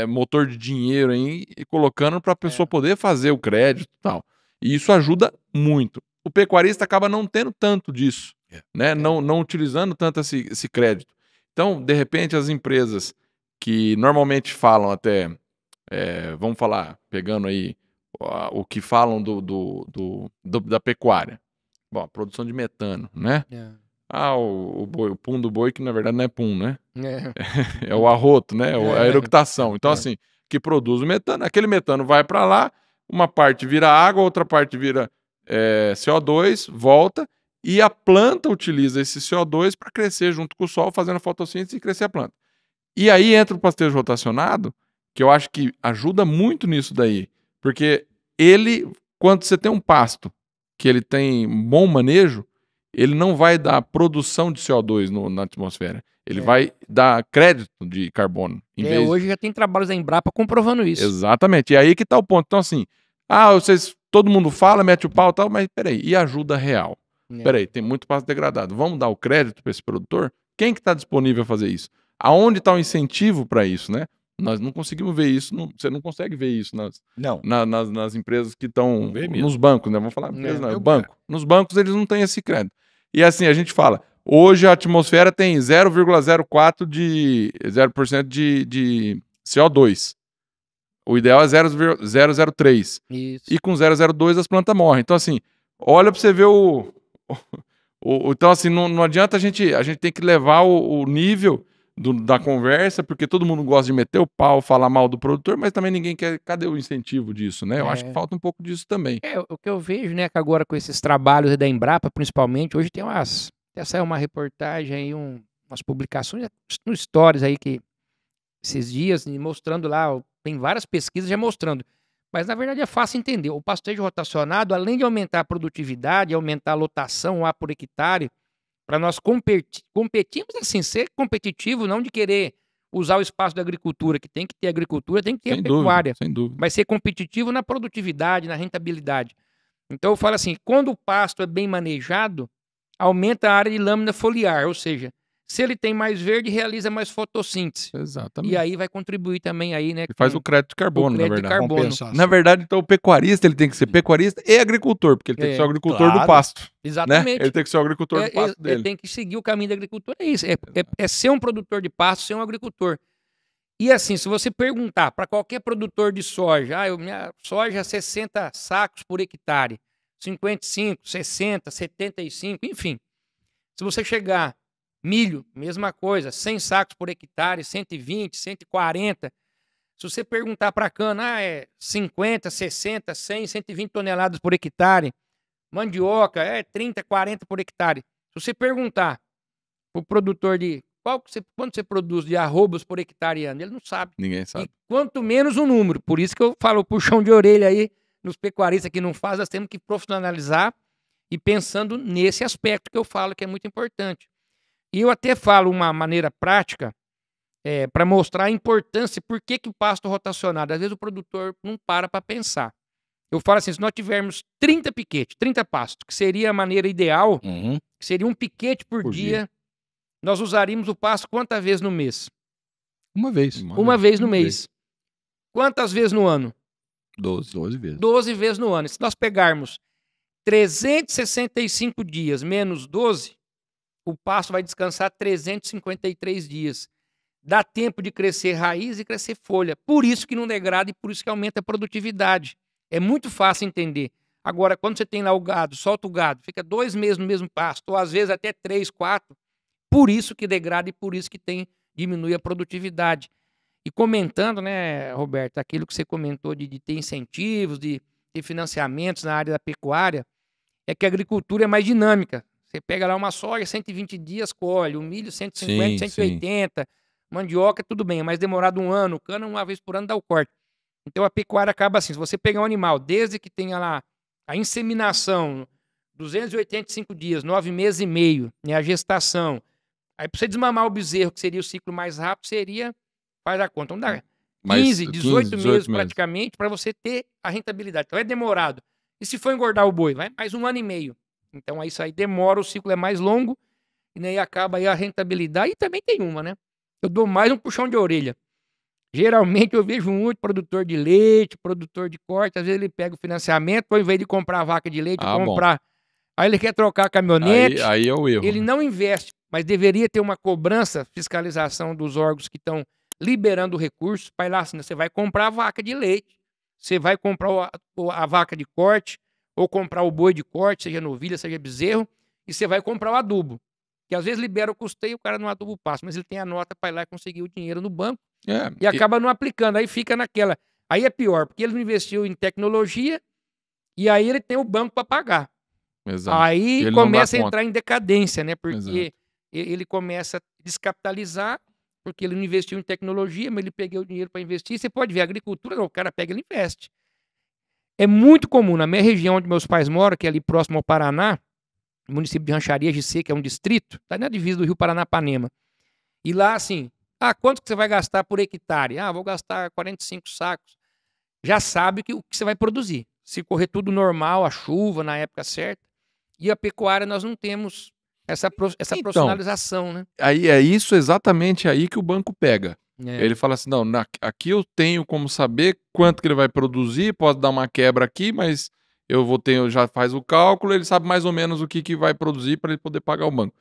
A: motor de dinheiro aí colocando para a pessoa poder fazer o crédito e tal. E isso ajuda muito. O pecuarista acaba não tendo tanto disso. Né? Não utilizando tanto esse crédito. Então, de repente, as empresas que normalmente falam até, vamos falar, pegando aí o que falam da pecuária. Bom, a produção de metano, né? O pum do boi, que na verdade não é pum, né? É o arroto, né? A eructação. Então, assim, que produz o metano. Aquele metano vai para lá, uma parte vira água, outra parte vira CO2, volta, e a planta utiliza esse CO2 para crescer junto com o sol, fazendo a fotossíntese e crescer a planta. E aí entra o pastejo rotacionado, que eu acho que ajuda muito nisso daí. Porque quando você tem um pasto que ele tem bom manejo, ele não vai dar produção de CO2 na atmosfera. Ele vai dar crédito de carbono.
B: Hoje já tem trabalhos da Embrapa comprovando isso.
A: Exatamente. E aí que tá o ponto. Então, assim, todo mundo fala, mete o pau e tal, mas peraí, e ajuda real? Peraí, tem muito pasto degradado. Vamos dar o crédito para esse produtor? Quem que está disponível a fazer isso? Aonde está o incentivo para isso, né? Nós não conseguimos ver isso, você não consegue ver isso nas empresas que estão nos bancos, né? Vamos falar empresas, não, banco. Nos bancos eles não têm esse crédito. E assim, a gente fala, hoje a atmosfera tem 0,04% de CO2. O ideal é 0,003.
B: Isso.
A: E com 0,02 as plantas morrem. Então assim, olha para você ver então assim, não adianta a gente tem que levar o nível da conversa, porque todo mundo gosta de meter o pau, falar mal do produtor, mas também ninguém quer. Cadê o incentivo disso, né? Eu acho que falta um pouco disso também.
B: O que eu vejo, né, que agora com esses trabalhos da Embrapa, principalmente, hoje tem até saiu uma reportagem aí, umas publicações no Stories aí, que esses dias, mostrando lá, tem várias pesquisas já mostrando, mas na verdade é fácil entender. O pastejo rotacionado, além de aumentar a produtividade, aumentar a lotação A por hectare, para nós competirmos assim, ser competitivo, não de querer usar o espaço da agricultura, que tem que ter agricultura, tem que ter a pecuária.
A: Sem dúvida.
B: Vai ser competitivo na produtividade, na rentabilidade. Então eu falo assim, quando o pasto é bem manejado, aumenta a área de lâmina foliar, ou seja, se ele tem mais verde, realiza mais fotossíntese.
A: Exatamente.
B: E aí vai contribuir também aí, né?
A: E faz o crédito de carbono, na verdade.
C: Na
A: verdade, então o pecuarista ele tem que ser pecuarista e agricultor, porque ele tem que ser o agricultor do pasto.
B: Exatamente.
A: Né? Ele tem que ser o agricultor do pasto dele.
B: Ele tem que seguir o caminho da agricultura, é isso. É ser um produtor de pasto, ser um agricultor. E assim, se você perguntar para qualquer produtor de soja, minha soja é 60 sacos por hectare, 55, 60, 75, enfim. Se você chegar milho, mesma coisa, 100 sacos por hectare, 120, 140. Se você perguntar para a cana, é 50, 60, 100, 120 toneladas por hectare. Mandioca, 30, 40 por hectare. Se você perguntar para o produtor quanto você produz de arrobas por hectare ano, ele não sabe.
A: Ninguém sabe.
B: E quanto menos o número. Por isso que eu falo puxão de orelha aí nos pecuaristas que não fazem, nós temos que profissionalizar e pensando nesse aspecto que eu falo que é muito importante. E eu até falo uma maneira prática para mostrar a importância, por que o pasto rotacionado, às vezes o produtor não para pensar. Eu falo assim, se nós tivermos 30 piquetes, 30 pastos, que seria a maneira ideal, que seria um piquete por dia, nós usaríamos o pasto quantas vezes no mês?
A: Uma vez.
B: Uma vez no mês. Quantas vezes no ano?
A: 12 vezes.
B: 12 vezes no ano. Se nós pegarmos 365 dias menos 12, o pasto vai descansar 353 dias. Dá tempo de crescer raiz e crescer folha. Por isso que não degrada e por isso que aumenta a produtividade. É muito fácil entender. Agora, quando você tem lá o gado, solta o gado, fica 2 meses no mesmo pasto, ou às vezes até 3, 4, por isso que degrada e por isso que diminui a produtividade. E comentando, né, Roberto, aquilo que você comentou de ter incentivos, de ter financiamentos na área da pecuária, é que a agricultura é mais dinâmica. Você pega lá uma soja, 120 dias colhe, o milho 150, 180, mandioca, tudo bem, é mais demorado um ano, cana uma vez por ano dá o corte. Então a pecuária acaba assim, se você pegar um animal, desde que tenha lá a inseminação, 285 dias, 9 meses e meio, né, a gestação, aí para você desmamar o bezerro, que seria o ciclo mais rápido, faz a conta, vamos dar 15, 18 meses praticamente para você ter a rentabilidade. Então é demorado. E se for engordar o boi, vai mais 1 ano e meio. Então, isso aí demora, o ciclo é mais longo, e aí acaba aí a rentabilidade. E também tem uma, né? Eu dou mais um puxão de orelha. Geralmente, eu vejo muito produtor de leite, produtor de corte, às vezes ele pega o financiamento, ao invés de comprar a vaca de leite, comprar... Aí ele quer trocar a caminhonete.
A: Aí é o erro.
B: Ele não investe, mas deveria ter uma cobrança, fiscalização dos órgãos que estão liberando recursos, para ir lá assim, você vai comprar a vaca de leite. você vai comprar a vaca de corte, ou comprar o boi de corte, seja novilha, seja bezerro, e você vai comprar o adubo. Que às vezes libera o custeio, o cara no adubo passa, mas ele tem a nota para ir lá e conseguir o dinheiro no banco e acaba não aplicando. Aí fica naquela. Aí é pior, porque ele não investiu em tecnologia e aí ele tem o banco para pagar.
A: Exato.
B: Aí começa a entrar em decadência, né? Porque
A: Exato.
B: ele começa a descapitalizar, porque ele não investiu em tecnologia, mas ele pegou o dinheiro para investir. Você pode ver, a agricultura, não, o cara pega e ele investe. É muito comum na minha região onde meus pais moram, que é ali próximo ao Paraná, município de Rancharia GC, que é um distrito, tá na divisa do Rio Paranapanema. E lá, assim, quanto que você vai gastar por hectare? Vou gastar 45 sacos. Já sabe o que você vai produzir. Se correr tudo normal, a chuva na época certa. E a pecuária nós não temos essa profissionalização, né?
A: Aí é isso exatamente aí que o banco pega.
B: É.
A: Ele fala assim, não, aqui eu tenho como saber quanto que ele vai produzir, pode dar uma quebra aqui, mas já faz o cálculo, ele sabe mais ou menos o que vai produzir para ele poder pagar o banco.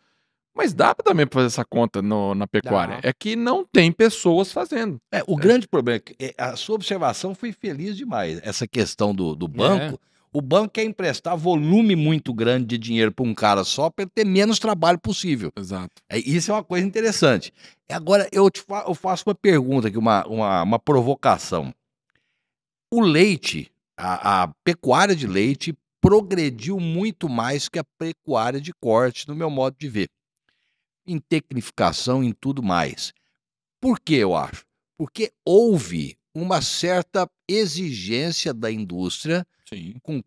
A: Mas dá também para fazer essa conta na pecuária.
B: Dá.
A: É que não tem pessoas fazendo.
C: O grande problema é que a sua observação foi feliz demais. Essa questão do banco. O banco quer emprestar volume muito grande de dinheiro para um cara só para ele ter menos trabalho possível.
A: Exato.
C: Isso é uma coisa interessante. Agora, eu faço uma pergunta aqui, uma provocação. O leite, a pecuária de leite progrediu muito mais que a pecuária de corte, no meu modo de ver. Em tecnificação, em tudo mais. Por que eu acho? Porque houve uma certa exigência da indústria com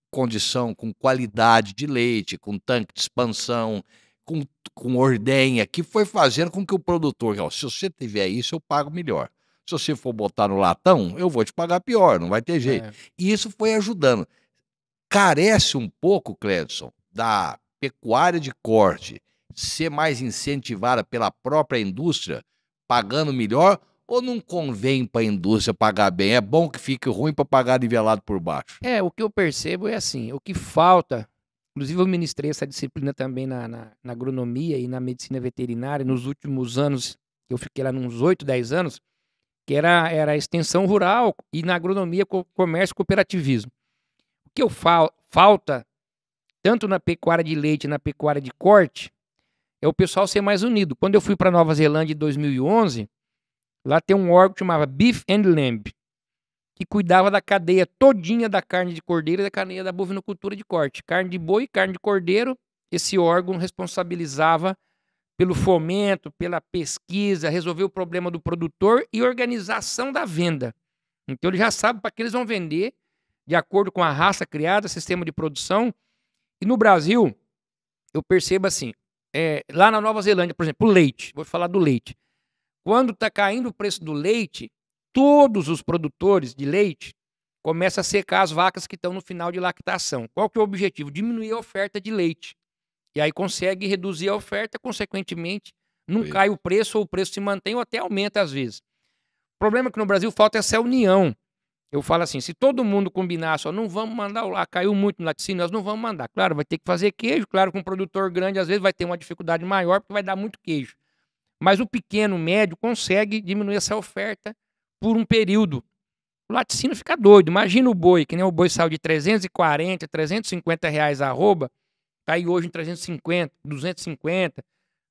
C: condição, com qualidade de leite, com tanque de expansão, com ordenha, que foi fazendo com que o produtor, se você tiver isso, eu pago melhor. Se você for botar no latão, eu vou te pagar pior, não vai ter jeito. E isso foi ajudando. Carece um pouco, Cledson, da pecuária de corte ser mais incentivada pela própria indústria, pagando melhor, ou não convém para a indústria pagar bem? É bom que fique ruim para pagar nivelado por baixo?
B: O que eu percebo é assim, o que falta, inclusive eu ministrei essa disciplina também na agronomia e na medicina veterinária nos últimos anos, eu fiquei lá uns 8, 10 anos, que era a extensão rural e na agronomia, comércio e cooperativismo. O que falta, tanto na pecuária de leite e na pecuária de corte, é o pessoal ser mais unido. Quando eu fui para Nova Zelândia em 2011, lá tem um órgão que chamava Beef and Lamb, que cuidava da cadeia todinha da carne de cordeiro e da cadeia da bovinocultura de corte. Carne de boi, carne de cordeiro, esse órgão responsabilizava pelo fomento, pela pesquisa, resolver o problema do produtor e organização da venda. Então ele já sabe para que eles vão vender, de acordo com a raça criada, sistema de produção. E no Brasil, eu percebo assim, lá na Nova Zelândia, por exemplo, o leite, vou falar do leite. Quando está caindo o preço do leite, todos os produtores de leite começam a secar as vacas que estão no final de lactação. Qual que é o objetivo? Diminuir a oferta de leite. E aí consegue reduzir a oferta, consequentemente, não cai o preço, ou o preço se mantém, ou até aumenta às vezes. O problema é que no Brasil falta essa união. Eu falo assim, se todo mundo combinar, não vamos mandar lá, caiu muito no laticínio, nós não vamos mandar. Claro, vai ter que fazer queijo, claro que um produtor grande às vezes vai ter uma dificuldade maior, porque vai dar muito queijo. Mas o pequeno, médio, consegue diminuir essa oferta por um período. O laticínio fica doido. Imagina o boi, que nem o boi saiu de 340, 350 reais a arroba, está aí hoje em 350, 250,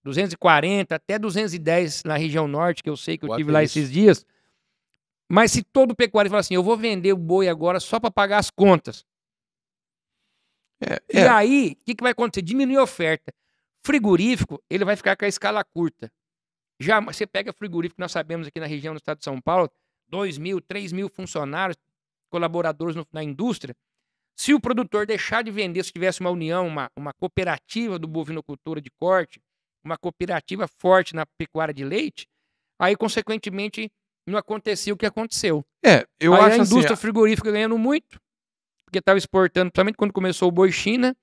B: 240, até 210 na região norte, que eu sei que eu tive lá esses dias. Mas se todo pecuário falar assim, eu vou vender o boi agora só para pagar as contas. E aí, o que vai acontecer? Diminui a oferta. Frigorífico, ele vai ficar com a escala curta. Já você pega frigorífico, nós sabemos aqui na região do estado de São Paulo, 2.000, 3.000 funcionários, colaboradores na indústria. Se o produtor deixar de vender, se tivesse uma união, uma cooperativa do bovinocultura de corte, uma cooperativa forte na pecuária de leite, aí, consequentemente, não acontecia o que aconteceu.
A: Eu
B: aí
A: acho
B: a indústria
A: assim,
B: frigorífica ganhando muito, porque estava exportando, principalmente quando começou o boi China,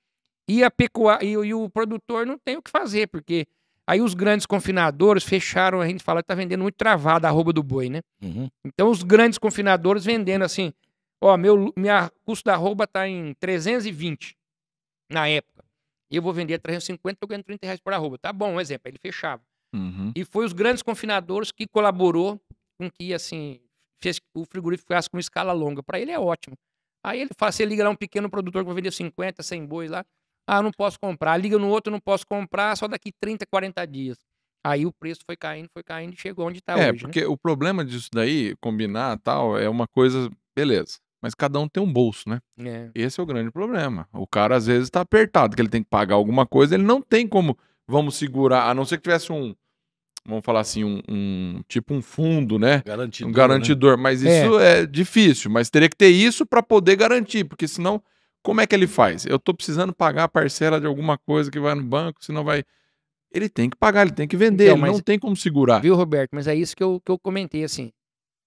B: e a pecuária e o produtor não tem o que fazer, porque aí os grandes confinadores fecharam, a gente fala que está vendendo muito travado a arroba do boi, né? Então os grandes confinadores vendendo assim, minha custo da arroba está em 320 na época, e eu vou vender 350, estou ganhando 30 reais por arroba. Tá bom, um exemplo, aí ele fechava. E foi os grandes confinadores que colaborou com que, assim, o frigorífico ficasse com escala longa. Para ele é ótimo. Aí ele fala, você liga lá um pequeno produtor que vai vender 50, 100 bois lá. Ah, não posso comprar. Liga no outro, não posso comprar, só daqui 30, 40 dias. Aí o preço foi caindo e chegou onde está hoje.
A: Porque
B: né?
A: o problema disso daí, combinar tal, é uma coisa, beleza. Mas cada um tem um bolso, né? Esse é o grande problema. O cara, às vezes, tá apertado, que ele tem que pagar alguma coisa, ele não tem como, vamos segurar, a não ser que tivesse vamos falar assim, tipo um fundo, né?
C: Garantidor,
A: um garantidor.
C: Né?
A: Mas isso é difícil, mas teria que ter isso para poder garantir, porque senão, como é que ele faz? Eu tô precisando pagar a parcela de alguma coisa que vai no banco, senão vai... Ele tem que pagar, ele tem que vender,
B: Então,
A: ele não tem como segurar.
B: Viu, Roberto? Mas é isso que eu comentei, assim.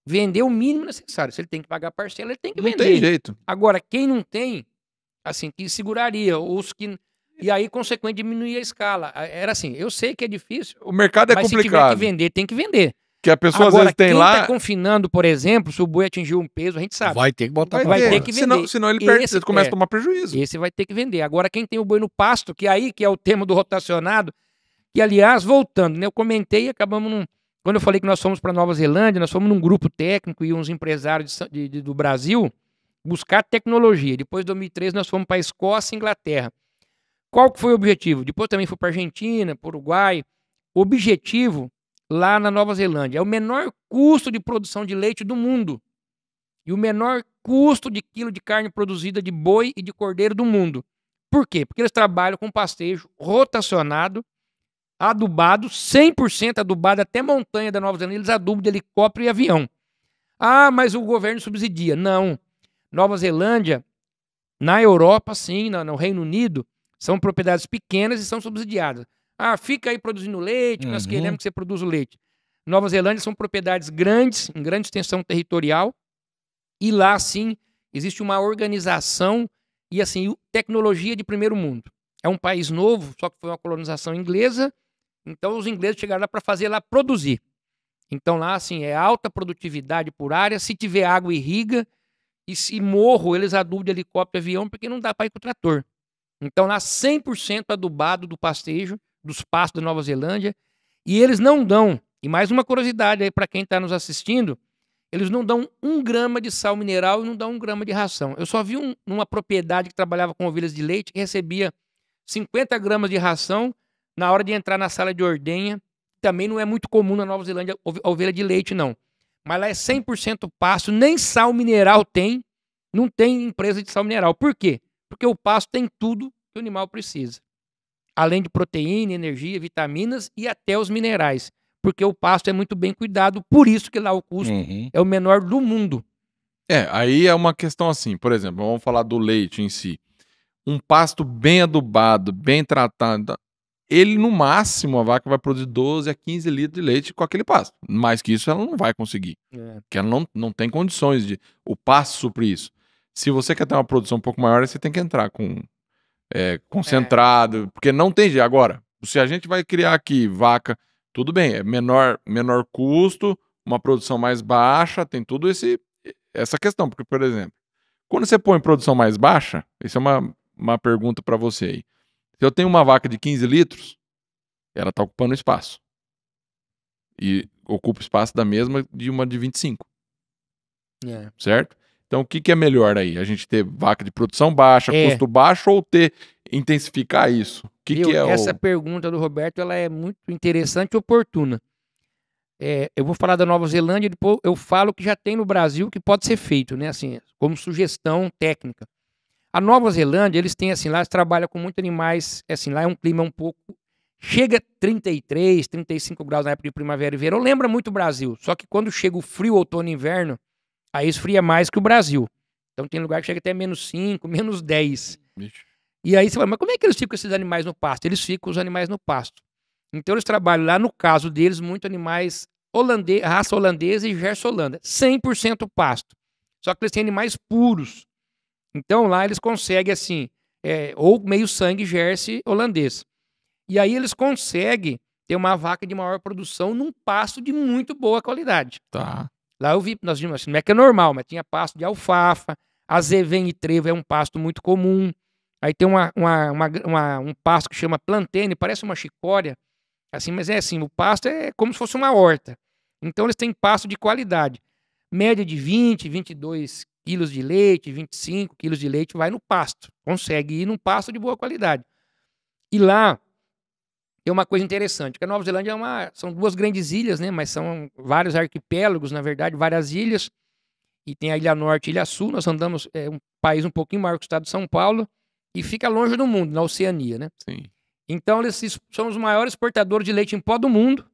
B: Vender o mínimo necessário. Se ele tem que pagar a parcela, ele tem que vender.
A: Não tem jeito.
B: Agora, quem não tem, assim, que seguraria. Os que... E aí, consequentemente, diminuir a escala. Era assim, eu sei que é difícil.
A: O mercado é
B: mas
A: complicado.
B: se tiver que vender, tem que vender.
A: Que a pessoa
B: Agora,
A: às vezes tem
B: quem
A: lá...
B: tá confinando, por exemplo, se o boi atingiu um peso, a gente sabe.
C: Vai ter que botar
B: Vai ter que vender.
A: Senão ele perde, ele começa a tomar prejuízo.
B: Esse vai ter que vender. Agora, quem tem o boi no pasto, que é o tema do rotacionado, que, aliás, voltando, né? Eu comentei e acabamos Quando eu falei que nós fomos para Nova Zelândia, nós fomos num grupo técnico e uns empresários do Brasil buscar tecnologia. Depois de 2013, nós fomos para a Escócia e Inglaterra. Qual que foi o objetivo? Depois também fui para Argentina, para Uruguai. O objetivo, lá na Nova Zelândia, é o menor custo de produção de leite do mundo e o menor custo de quilo de carne produzida de boi e de cordeiro do mundo. Por quê? Porque eles trabalham com pastejo rotacionado, adubado, 100% adubado, até montanha da Nova Zelândia, eles adubam de helicóptero e avião. Ah, mas o governo subsidia. Não. Nova Zelândia, na Europa, sim, no Reino Unido, são propriedades pequenas e são subsidiadas. Ah, fica aí produzindo leite, nós queremos que você produza o leite. Nova Zelândia são propriedades grandes, em grande extensão territorial, e lá, sim, existe uma organização e, assim, tecnologia de primeiro mundo. É um país novo, só que foi uma colonização inglesa, então os ingleses chegaram lá para fazer lá produzir. Então lá, assim, é alta produtividade por área, se tiver água irriga, e se morro, eles adubam de helicóptero e avião, porque não dá para ir com o trator. Então lá 100% adubado do pastejo, dos pastos da Nova Zelândia, e eles não dão, e mais uma curiosidade aí para quem está nos assistindo, eles não dão 1 grama de sal mineral e não dão 1 grama de ração. Eu só vi numa propriedade que trabalhava com ovelhas de leite que recebia 50 gramas de ração na hora de entrar na sala de ordenha. Também não é muito comum na Nova Zelândia a ovelha de leite, não. Mas lá é 100% pasto, nem sal mineral tem, não tem empresa de sal mineral. Por quê? Porque o pasto tem tudo que o animal precisa. Além de proteína, energia, vitaminas e até os minerais. Porque o pasto é muito bem cuidado, por isso que lá o custo é o menor do mundo.
A: Aí é uma questão assim, por exemplo, vamos falar do leite em si. Um pasto bem adubado, bem tratado, ele no máximo, a vaca vai produzir 12 a 15 litros de leite com aquele pasto. Mais que isso ela não vai conseguir. Porque ela não tem condições de o pasto suprir isso. Se você quer ter uma produção um pouco maior, você tem que entrar com concentrado, porque não tem jeito. Agora, se a gente vai criar aqui vaca, tudo bem, é menor custo, uma produção mais baixa, tem tudo essa questão. Porque, por exemplo, quando você põe produção mais baixa, isso é uma pergunta para você aí. Se eu tenho uma vaca de 15 litros, ela está ocupando espaço. E ocupa espaço da mesma de uma de 25. Certo? Então, o que é melhor aí? A gente ter vaca de produção baixa, custo baixo, ou intensificar isso?
B: Essa pergunta do Roberto ela é muito interessante e oportuna. Eu vou falar da Nova Zelândia, depois eu falo que já tem no Brasil que pode ser feito, né? Assim, como sugestão técnica. A Nova Zelândia, eles têm assim, lá eles trabalham com muitos animais, assim, lá é um clima um pouco... Chega a 33, 35 graus na época de primavera e verão, lembra muito o Brasil. Só que quando chega o frio, outono e inverno, aí esfria mais que o Brasil. Então tem lugar que chega até -5, -10. E aí você fala, mas como é que eles ficam esses animais no pasto? Eles ficam os animais no pasto. Então eles trabalham lá, no caso deles, muito animais raça holandesa e Gerson Holanda. 100% pasto. Só que eles têm animais puros. Então lá eles conseguem assim, ou meio sangue Jersey holandês. E aí eles conseguem ter uma vaca de maior produção num pasto de muito boa qualidade.
A: Tá.
B: Lá nós vimos assim, não é que é normal, mas tinha pasto de alfafa, azevém e trevo é um pasto muito comum. Aí tem um pasto que chama plantene, parece uma chicória, assim, mas é assim, o pasto é como se fosse uma horta. Então eles têm pasto de qualidade. média de 20, 22 quilos de leite, 25 quilos de leite vai no pasto. Consegue ir num pasto de boa qualidade. E lá tem uma coisa interessante, que a Nova Zelândia são 2 grandes ilhas, né? Mas são vários arquipélagos, na verdade, várias ilhas. E tem a Ilha Norte e a Ilha Sul. Nós andamos, um país um pouquinho maior que o estado de São Paulo, e fica longe do mundo, na Oceania, né?
A: Sim.
B: Então, eles são os maiores exportadores de leite em pó do mundo,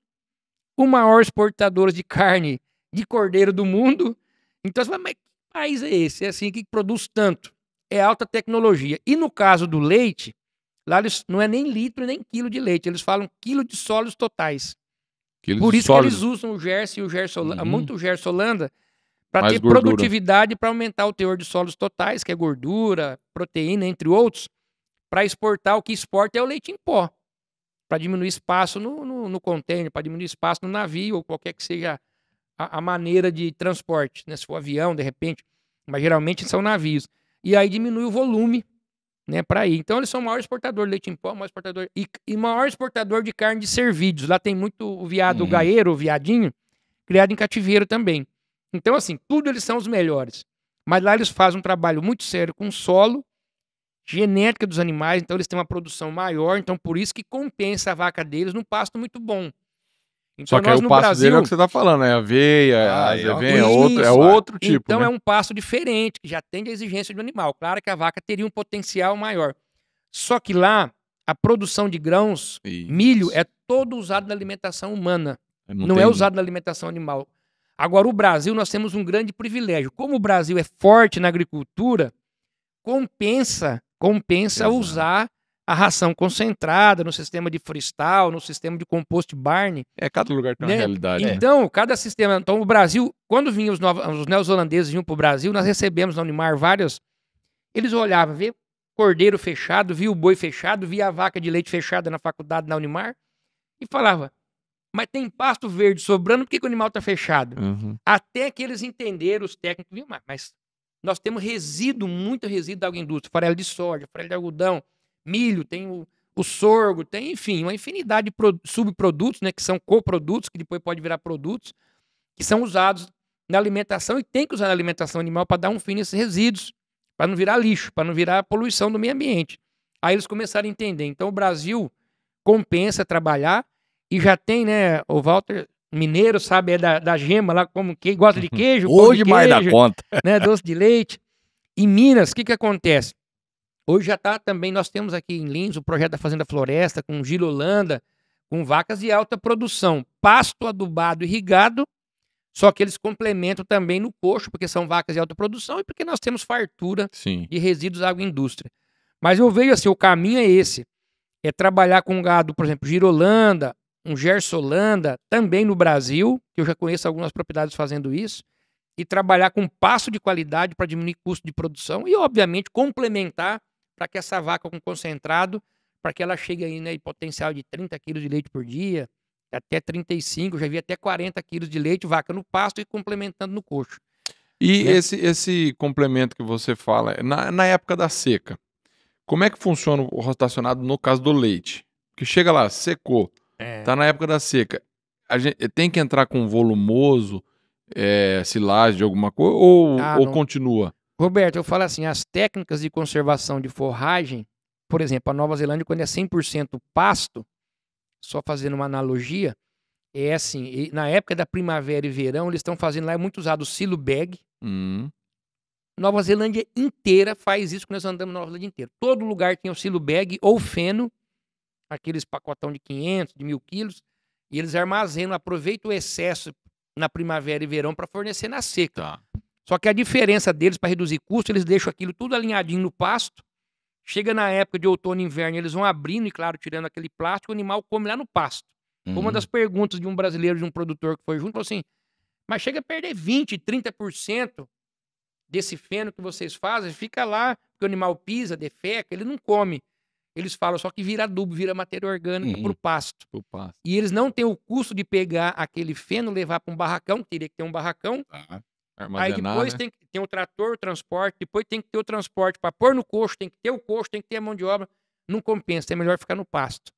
B: o maior exportador de carne de cordeiro do mundo. Então, você fala, mas que país é esse? É assim, que produz tanto? É alta tecnologia. E no caso do leite, lá eles não é nem litro nem quilo de leite, eles falam quilo de sólidos totais. Por isso que eles usam o Jersey e o Gersolanda, muito o Gersolanda, para ter
A: gordura.
B: produtividade, para aumentar o teor de sólidos totais, que é gordura, proteína, entre outros, para exportar. O que exporta é o leite em pó, para diminuir espaço no container, para diminuir espaço no navio, ou qualquer que seja a maneira de transporte, né? Se for avião, de repente, mas geralmente são navios. E aí diminui o volume, né, para ir. Então eles são o maior exportador de leite em pó, maior exportador e maior exportador de carne de cervídeos. Lá tem muito o veado, o gaeiro, o viadinho, criado em cativeiro também. Então, assim, tudo eles são os melhores. Mas lá eles fazem um trabalho muito sério com solo, genética dos animais, então eles têm uma produção maior, então por isso que compensa a vaca deles num pasto muito bom. Então,
A: só que aí o pasto dele é o que você está falando, é aveia, azevém, é outro tipo.
B: Então
A: né?
B: é um pasto diferente, que já atende a exigência do animal. Claro que a vaca teria um potencial maior. Só que lá, a produção de grãos, milho, é todo usado na alimentação humana. Não é usado na alimentação animal. Agora, o Brasil, nós temos um grande privilégio. Como o Brasil é forte na agricultura, compensa usar a ração concentrada no sistema de freestyle, no sistema de compost barn.
A: Cada lugar tem uma realidade.
B: Então, cada sistema... Então, o Brasil, quando vinham os neozelandeses vinham para o Brasil, nós recebemos na Unimar vários... Eles olhavam, vê cordeiro fechado, via o boi fechado, via a vaca de leite fechada na faculdade na Unimar, e falava, mas tem pasto verde sobrando, por que o animal está fechado? Até que eles entenderam, os técnicos, viu, mas nós temos resíduo, muito resíduo da agroindústria, farelo de soja, farelo de algodão, milho, tem o sorgo, tem, enfim, uma infinidade de subprodutos, né, que são coprodutos, que depois pode virar produtos, que são usados na alimentação e tem que usar na alimentação animal para dar um fim nesses resíduos, para não virar lixo, para não virar poluição do meio ambiente. Aí eles começaram a entender. Então o Brasil compensa trabalhar e já tem, né, o Walter mineiro, sabe, é da gema lá, como quem gosta de queijo,
C: hoje mais da conta,
B: né, doce de leite. Em Minas, o que acontece? Hoje já está também, nós temos aqui em Lins o projeto da Fazenda Floresta, com girolanda, com vacas de alta produção, pasto adubado, irrigado, só que eles complementam também no coxo, porque são vacas de alta produção e porque nós temos fartura de resíduos da agroindústria. Mas eu vejo assim, o caminho é esse, é trabalhar com gado, por exemplo, girolanda, um gersolanda, também no Brasil, que eu já conheço algumas propriedades fazendo isso, e trabalhar com pasto de qualidade para diminuir custo de produção e, obviamente, complementar para que essa vaca com concentrado, para que ela chegue aí, né, em potencial de 30 quilos de leite por dia, até 35, já vi até 40 quilos de leite, vaca no pasto e complementando no coxo.
A: E né? esse complemento que você fala, na época da seca, como é que funciona o rotacionado no caso do leite? Que chega lá, secou, tá na época da seca, a gente tem que entrar com volumoso, silagem de alguma coisa, ou continua?
B: Roberto, eu falo assim, as técnicas de conservação de forragem, por exemplo, a Nova Zelândia, quando é 100% pasto, só fazendo uma analogia, é assim, na época da primavera e verão, eles estão fazendo lá, é muito usado o silo bag. Nova Zelândia inteira faz isso, que nós andamos na Nova Zelândia inteira. Todo lugar tem o silo bag ou feno, aqueles pacotão de 500, de 1.000 quilos, e eles armazenam, aproveitam o excesso na primavera e verão para fornecer na seca. Só que a diferença deles, para reduzir custo, eles deixam aquilo tudo alinhadinho no pasto. Chega na época de outono e inverno, eles vão abrindo e, claro, tirando aquele plástico, o animal come lá no pasto. Uma das perguntas de um brasileiro, de um produtor que foi junto, falou assim, mas chega a perder 20%, 30% desse feno que vocês fazem, fica lá, porque o animal pisa, defeca, ele não come. Eles falam só que vira adubo, vira matéria orgânica para o pasto. E eles não têm o custo de pegar aquele feno, levar para um barracão, teria que ter um barracão. Aí depois tem que ter o trator, o transporte, depois tem que ter o transporte para pôr no coxo, tem que ter o coxo, tem que ter a mão de obra. Não compensa, é melhor ficar no pasto.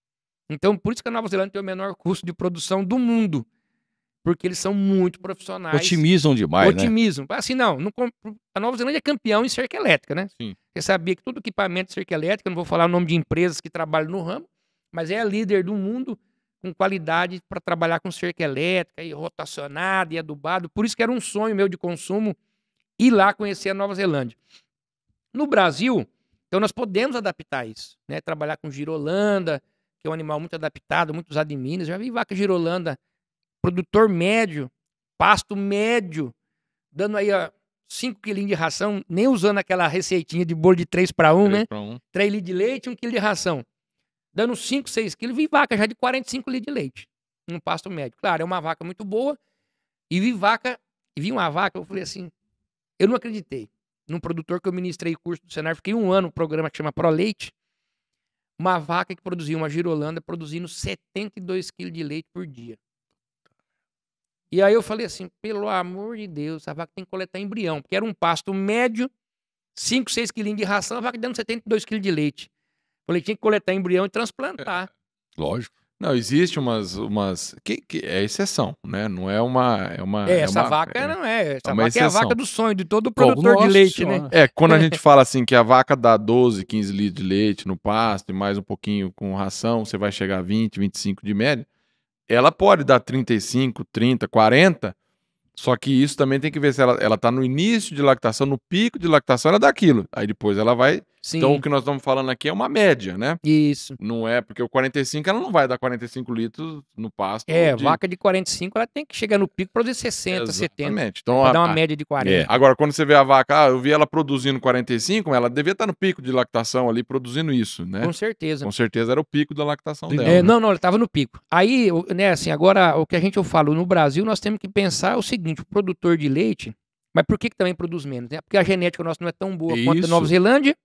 B: Então, por isso que a Nova Zelândia tem o menor custo de produção do mundo. porque eles são muito profissionais.
C: Otimizam demais, né?
B: Otimizam. Assim, a Nova Zelândia é campeão em cerca elétrica, né?
A: Sim.
B: Você sabia que todo equipamento de cerca elétrica, não vou falar o nome de empresas que trabalham no ramo, mas é a líder do mundo com qualidade para trabalhar com cerca elétrica e rotacionado e adubado. Por isso que era um sonho meu de consumo ir lá conhecer a Nova Zelândia. No Brasil, então nós podemos adaptar isso, né? Trabalhar com girolanda, que é um animal muito adaptado, muito usado em Minas. Já vi vaca girolanda, produtor médio, pasto médio, dando aí 5 quilinhos de ração, nem usando aquela receitinha de bolo de 3 para 1, né? 3 litros de leite e 1 quilo de ração. Dando 5, 6 quilos, vi vaca já de 45 litros de leite, num pasto médio. Claro, é uma vaca muito boa. E vi uma vaca, eu falei assim, eu não acreditei. Num produtor que eu ministrei curso do Senar, fiquei 1 ano no programa que chama Pro Leite, uma vaca que produzia, uma girolanda, produzindo 72 quilos de leite por dia. E aí eu falei assim, pelo amor de Deus, a vaca tem que coletar embrião, porque era um pasto médio, 5, 6 quilinhos de ração, a vaca dando 72 quilos de leite. Falei, tinha que coletar embrião e transplantar.
C: Lógico.
A: Não, existe umas que é exceção, né? Não é uma...
B: essa vaca não é. Essa vaca
A: exceção.
B: é a vaca do sonho de todo produtor de leite, né?
A: Quando a gente fala assim que a vaca dá 12, 15 litros de leite no pasto e mais um pouquinho com ração, você vai chegar a 20, 25 de média, ela pode dar 35, 30, 40, só que isso também tem que ver se ela tá no início de lactação, no pico de lactação, ela dá aquilo. Aí depois ela vai...
B: Sim.
A: Então o que nós estamos falando aqui é uma média, né?
B: Isso.
A: Não é, porque o 45 ela não vai dar 45 litros no pasto.
B: Vaca de 45, ela tem que chegar no pico para produzir 60, 70.
A: Exatamente. Então,
B: para dar uma média de 40.
A: Agora, quando você vê a vaca, eu vi ela produzindo 45, ela devia estar no pico de lactação ali, produzindo isso, né?
B: Com certeza.
A: Com certeza era o pico da lactação dela.
B: Né? Não, ela estava no pico. Aí, né, assim, agora, o que eu falo, no Brasil, nós temos que pensar o seguinte, o produtor de leite, mas por que também produz menos? Né? Porque a genética nossa não é tão boa quanto a da Nova Zelândia,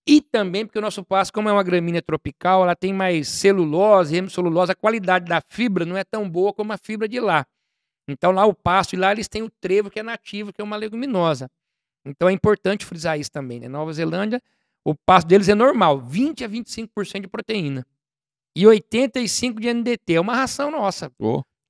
B: e também porque o nosso pasto, como é uma gramínea tropical, ela tem mais celulose, hemicelulose, a qualidade da fibra não é tão boa como a fibra de lá. Então lá o pasto, e lá eles têm o trevo que é nativo, que é uma leguminosa. Então é importante frisar isso também, né? Nova Zelândia, o pasto deles é normal, 20 a 25% de proteína e 85% de NDT, é uma ração nossa.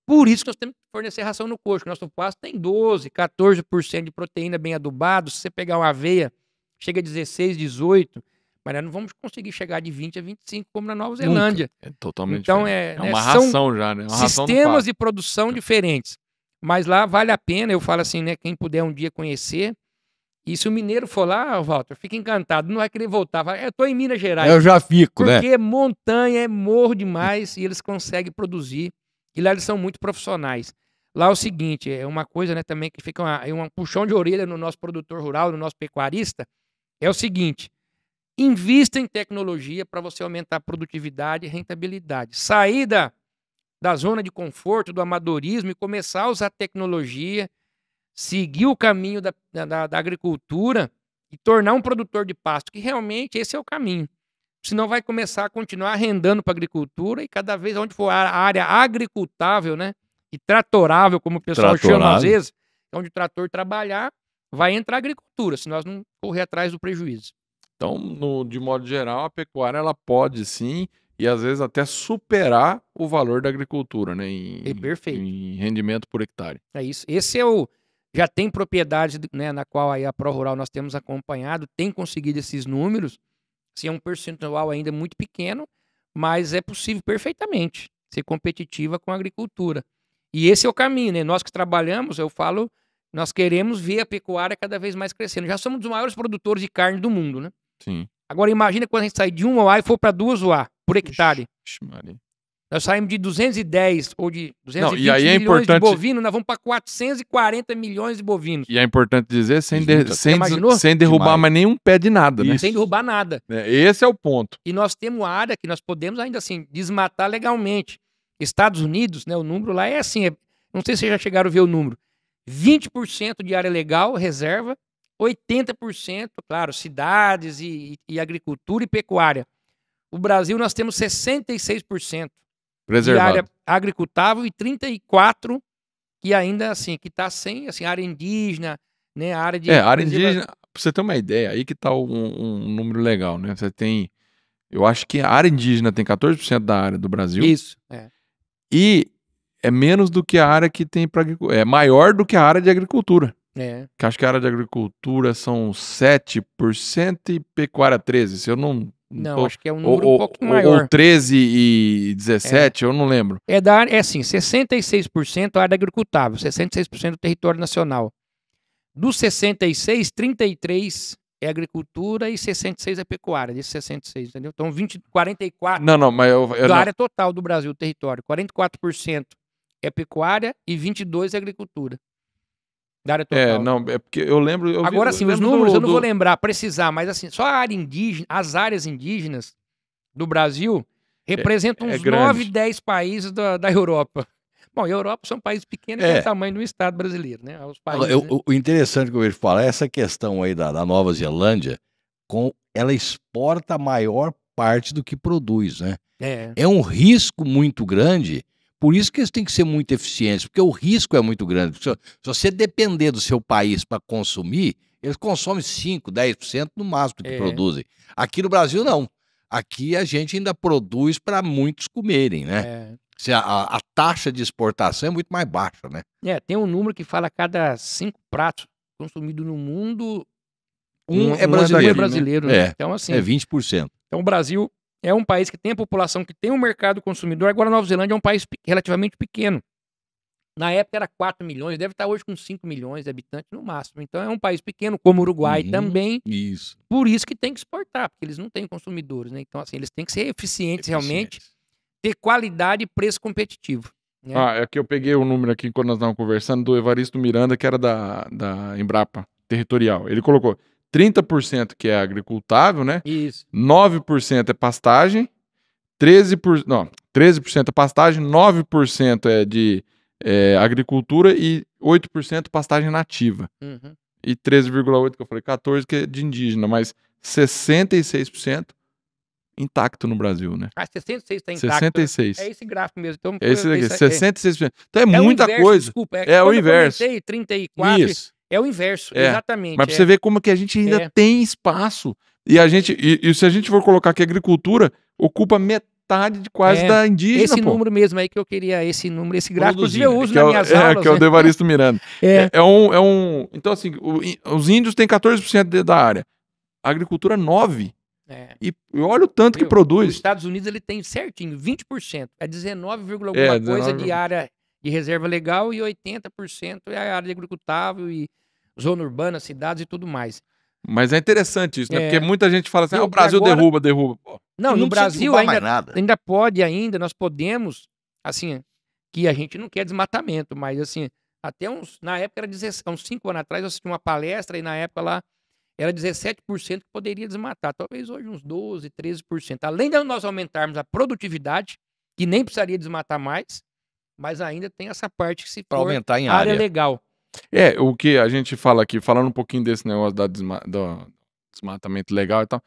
B: Por isso que nós temos que fornecer ração no coxo. Nosso pasto tem 12, 14% de proteína bem adubado. Se você pegar uma aveia, chega a 16, 18, mas nós não vamos conseguir chegar de 20 a 25 como na Nova Zelândia.
A: É totalmente
B: então,
A: diferente. É uma ração já, né? Uma
B: sistemas de produção diferentes. Mas lá vale a pena, eu falo assim, né? Quem puder um dia conhecer. E se o mineiro for lá, Walter, fica encantado, não vai querer voltar. Eu tô em Minas Gerais.
C: Eu já fico, né?
B: Porque montanha, é morro demais e eles conseguem produzir. E lá eles são muito profissionais. Lá é o seguinte, é uma coisa, né, também que fica um puxão de orelha no nosso produtor rural, no nosso pecuarista, é o seguinte, invista em tecnologia para você aumentar a produtividade e rentabilidade. Sair da zona de conforto, do amadorismo e começar a usar tecnologia, seguir o caminho da agricultura e tornar um produtor de pasto, que realmente esse é o caminho. Senão vai começar a continuar arrendando para a agricultura e cada vez onde for a área agricultável, né? E tratorável, como o pessoal chama às vezes, onde o trator trabalhar, vai entrar a agricultura, se nós não correr atrás do prejuízo.
A: Então, de modo geral, a pecuária ela pode sim, e às vezes até superar o valor da agricultura, né?
B: Perfeito.
A: Em rendimento por hectare.
B: É isso. Esse já tem propriedades, né, na qual aí a ProRural nós temos acompanhado, tem conseguido esses números. Se é um percentual ainda muito pequeno, mas é possível perfeitamente ser competitiva com a agricultura. E esse é o caminho, né? Nós que trabalhamos, eu falo, nós queremos ver a pecuária cada vez mais crescendo. Já somos dos maiores produtores de carne do mundo, né?
A: Sim.
B: Agora imagina quando a gente sair de 1 OA e for para 2 OA por hectare.
A: Maria.
B: Nós saímos de 210 ou de 220
A: e aí é
B: milhões
A: importante...
B: de bovinos, nós vamos para 440 milhões de bovinos.
A: E é importante dizer, sem derrubar
C: demais.
A: mais nenhum pé de nada, né?
B: Sem derrubar nada.
A: Esse é o ponto.
B: E nós temos uma área que nós podemos ainda assim desmatar legalmente. Estados Unidos, né, o número lá é assim, não sei se vocês já chegaram a ver o número, 20% de área legal, reserva, 80%, claro, cidades e agricultura e pecuária. O Brasil nós temos 66%
A: preservado
B: de área agricultável e 34% que ainda assim, que está sem assim, área indígena, né, área de...
A: área indígena, pra você ter uma ideia, aí que tá um número legal, né? Você tem, eu acho que a área indígena tem 14% da área do Brasil.
B: Isso,
A: E é menos do que a área que tem para agricultura. É maior do que a área de agricultura. Que acho que a área de agricultura são 7% e pecuária 13%. Se eu não.
B: Não, acho que é um número um pouco maior.
A: Ou 13 e 17, eu não lembro.
B: É assim, 66% área agricultável, 66% do território nacional. Dos 66, 33 é agricultura e 66 é pecuária, desses 66, entendeu? Então 44
A: Não, mas
B: da área total do Brasil, território, 44% é pecuária e 22 é agricultura. Da área total.
A: Não, é porque eu lembro...
B: Agora sim, os números eu não vou lembrar, precisar, mas assim, só a área indígena, as áreas indígenas do Brasil representam uns 9, 10 países da Europa. Bom, a Europa são países pequenos que é o tamanho do Estado brasileiro, né? Os países,
C: O interessante que eu vejo falar é essa questão aí da Nova Zelândia, ela exporta a maior parte do que produz, né? É um risco muito grande. Por isso que eles têm que ser muito eficientes, porque o risco é muito grande. Se você depender do seu país para consumir, eles consomem 5%, 10% no máximo do que produzem. Aqui no Brasil, não. Aqui a gente ainda produz para muitos comerem, né? A taxa de exportação é muito mais baixa, né?
B: Tem um número que fala a cada 5 pratos consumidos no mundo,
C: um é brasileiro.
B: brasileiro, né? Então, assim,
C: é 20%.
B: Então, o Brasil é um país que tem a população, que tem um mercado consumidor. Agora, a Nova Zelândia é um país relativamente pequeno. Na época era 4 milhões, deve estar hoje com 5 milhões de habitantes no máximo. Então, é um país pequeno, como o Uruguai também.
C: Isso.
B: Por isso que tem que exportar, porque eles não têm consumidores, né? Então, assim, eles têm que ser eficientes realmente, ter qualidade e preço competitivo. Né?
A: É que eu peguei o número aqui quando nós estávamos conversando do Evaristo Miranda, que era da Embrapa Territorial. Ele colocou 30% que é agricultável, né?
B: Isso.
A: 9% é pastagem, 13% é pastagem, 9% é de agricultura e 8% pastagem nativa. E 13,8% que eu falei, 14% que é de indígena, mas 66% intacto no Brasil, né?
B: 66% está intacto.
A: 66%.
B: É esse gráfico mesmo. Então,
A: esse aqui, 66%. Então é muita
B: o inverso,
A: coisa.
B: Desculpa,
A: o inverso.
B: Eu comentei 34%.
A: Isso.
B: É o inverso, exatamente.
A: Mas pra você ver como que a gente ainda tem espaço. E a gente, e se a gente for colocar que a agricultura ocupa metade de quase da indígena,
B: esse número mesmo aí que eu queria, esse gráfico, inclusive eu uso nas minhas aulas.
A: Que é o do Evaristo Miranda. Então, assim, os índios têm 14% da área. A agricultura, 9%. E olha o tanto que produz.
B: Os Estados Unidos, ele tem certinho, 20%. É 19, alguma coisa de área de reserva legal e 80% é a área de agricultável e zona urbana, cidades e tudo mais.
A: Mas é interessante isso, né? Porque muita gente fala assim, o Brasil derruba. Pô.
B: Não, no Brasil ainda pode, nós podemos, assim, que a gente não quer desmatamento, mas assim, até na época era uns 5 anos atrás, eu assisti uma palestra e na época lá era 17% que poderia desmatar. Talvez hoje uns 12%, 13%. Além de nós aumentarmos a produtividade, que nem precisaria desmatar mais, mas ainda tem essa parte que se for
C: aumentar em
B: área legal.
A: O que a gente fala aqui, falando um pouquinho desse negócio do desmatamento legal e tal.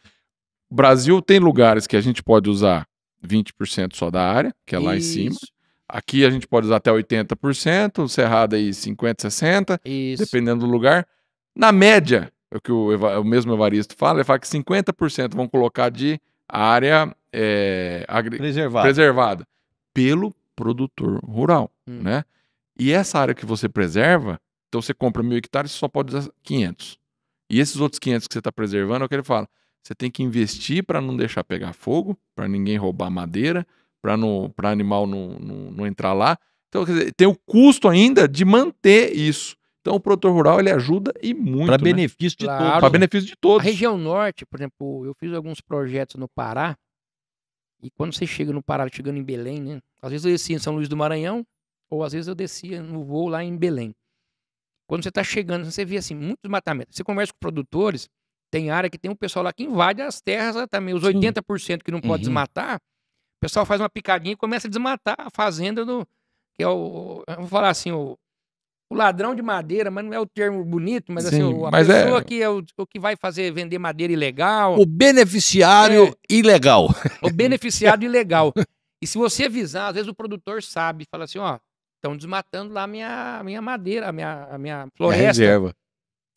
A: O Brasil tem lugares que a gente pode usar 20% só da área, que é lá em cima. Aqui a gente pode usar até 80%, o Cerrado aí 50%, 60%, dependendo do lugar. Na média, é o que o mesmo Evaristo fala, ele fala que 50% vão colocar de área preservada pelo produtor rural, né? E essa área que você preserva, então você compra 1.000 hectares, você só pode usar 500. E esses outros 500 que você está preservando, é o que ele fala, você tem que investir para não deixar pegar fogo, para ninguém roubar madeira, para animal não entrar lá. Então, quer dizer, tem o custo ainda de manter isso. Então, o produtor rural, ele ajuda e muito.
C: Para benefício de todos.
A: Para benefício de todos.
B: A região norte, por exemplo, eu fiz alguns projetos no Pará, e quando você chega no Pará, chegando em Belém, né? Às vezes eu descia em São Luís do Maranhão, ou às vezes eu descia no voo lá em Belém. Quando você está chegando, você vê assim, muito desmatamento. Você conversa com produtores, tem área que tem um pessoal lá que invade as terras também. Os 80% que não pode desmatar, o pessoal faz uma picadinha e começa a desmatar a fazenda que é eu vou falar assim, o ladrão de madeira, mas não é o termo bonito, mas assim, a pessoa que é o que vai vender madeira ilegal.
C: O beneficiário ilegal.
B: O beneficiário ilegal. E se você avisar, às vezes o produtor sabe, fala assim, estão desmatando lá a minha madeira, a minha floresta.
C: A reserva.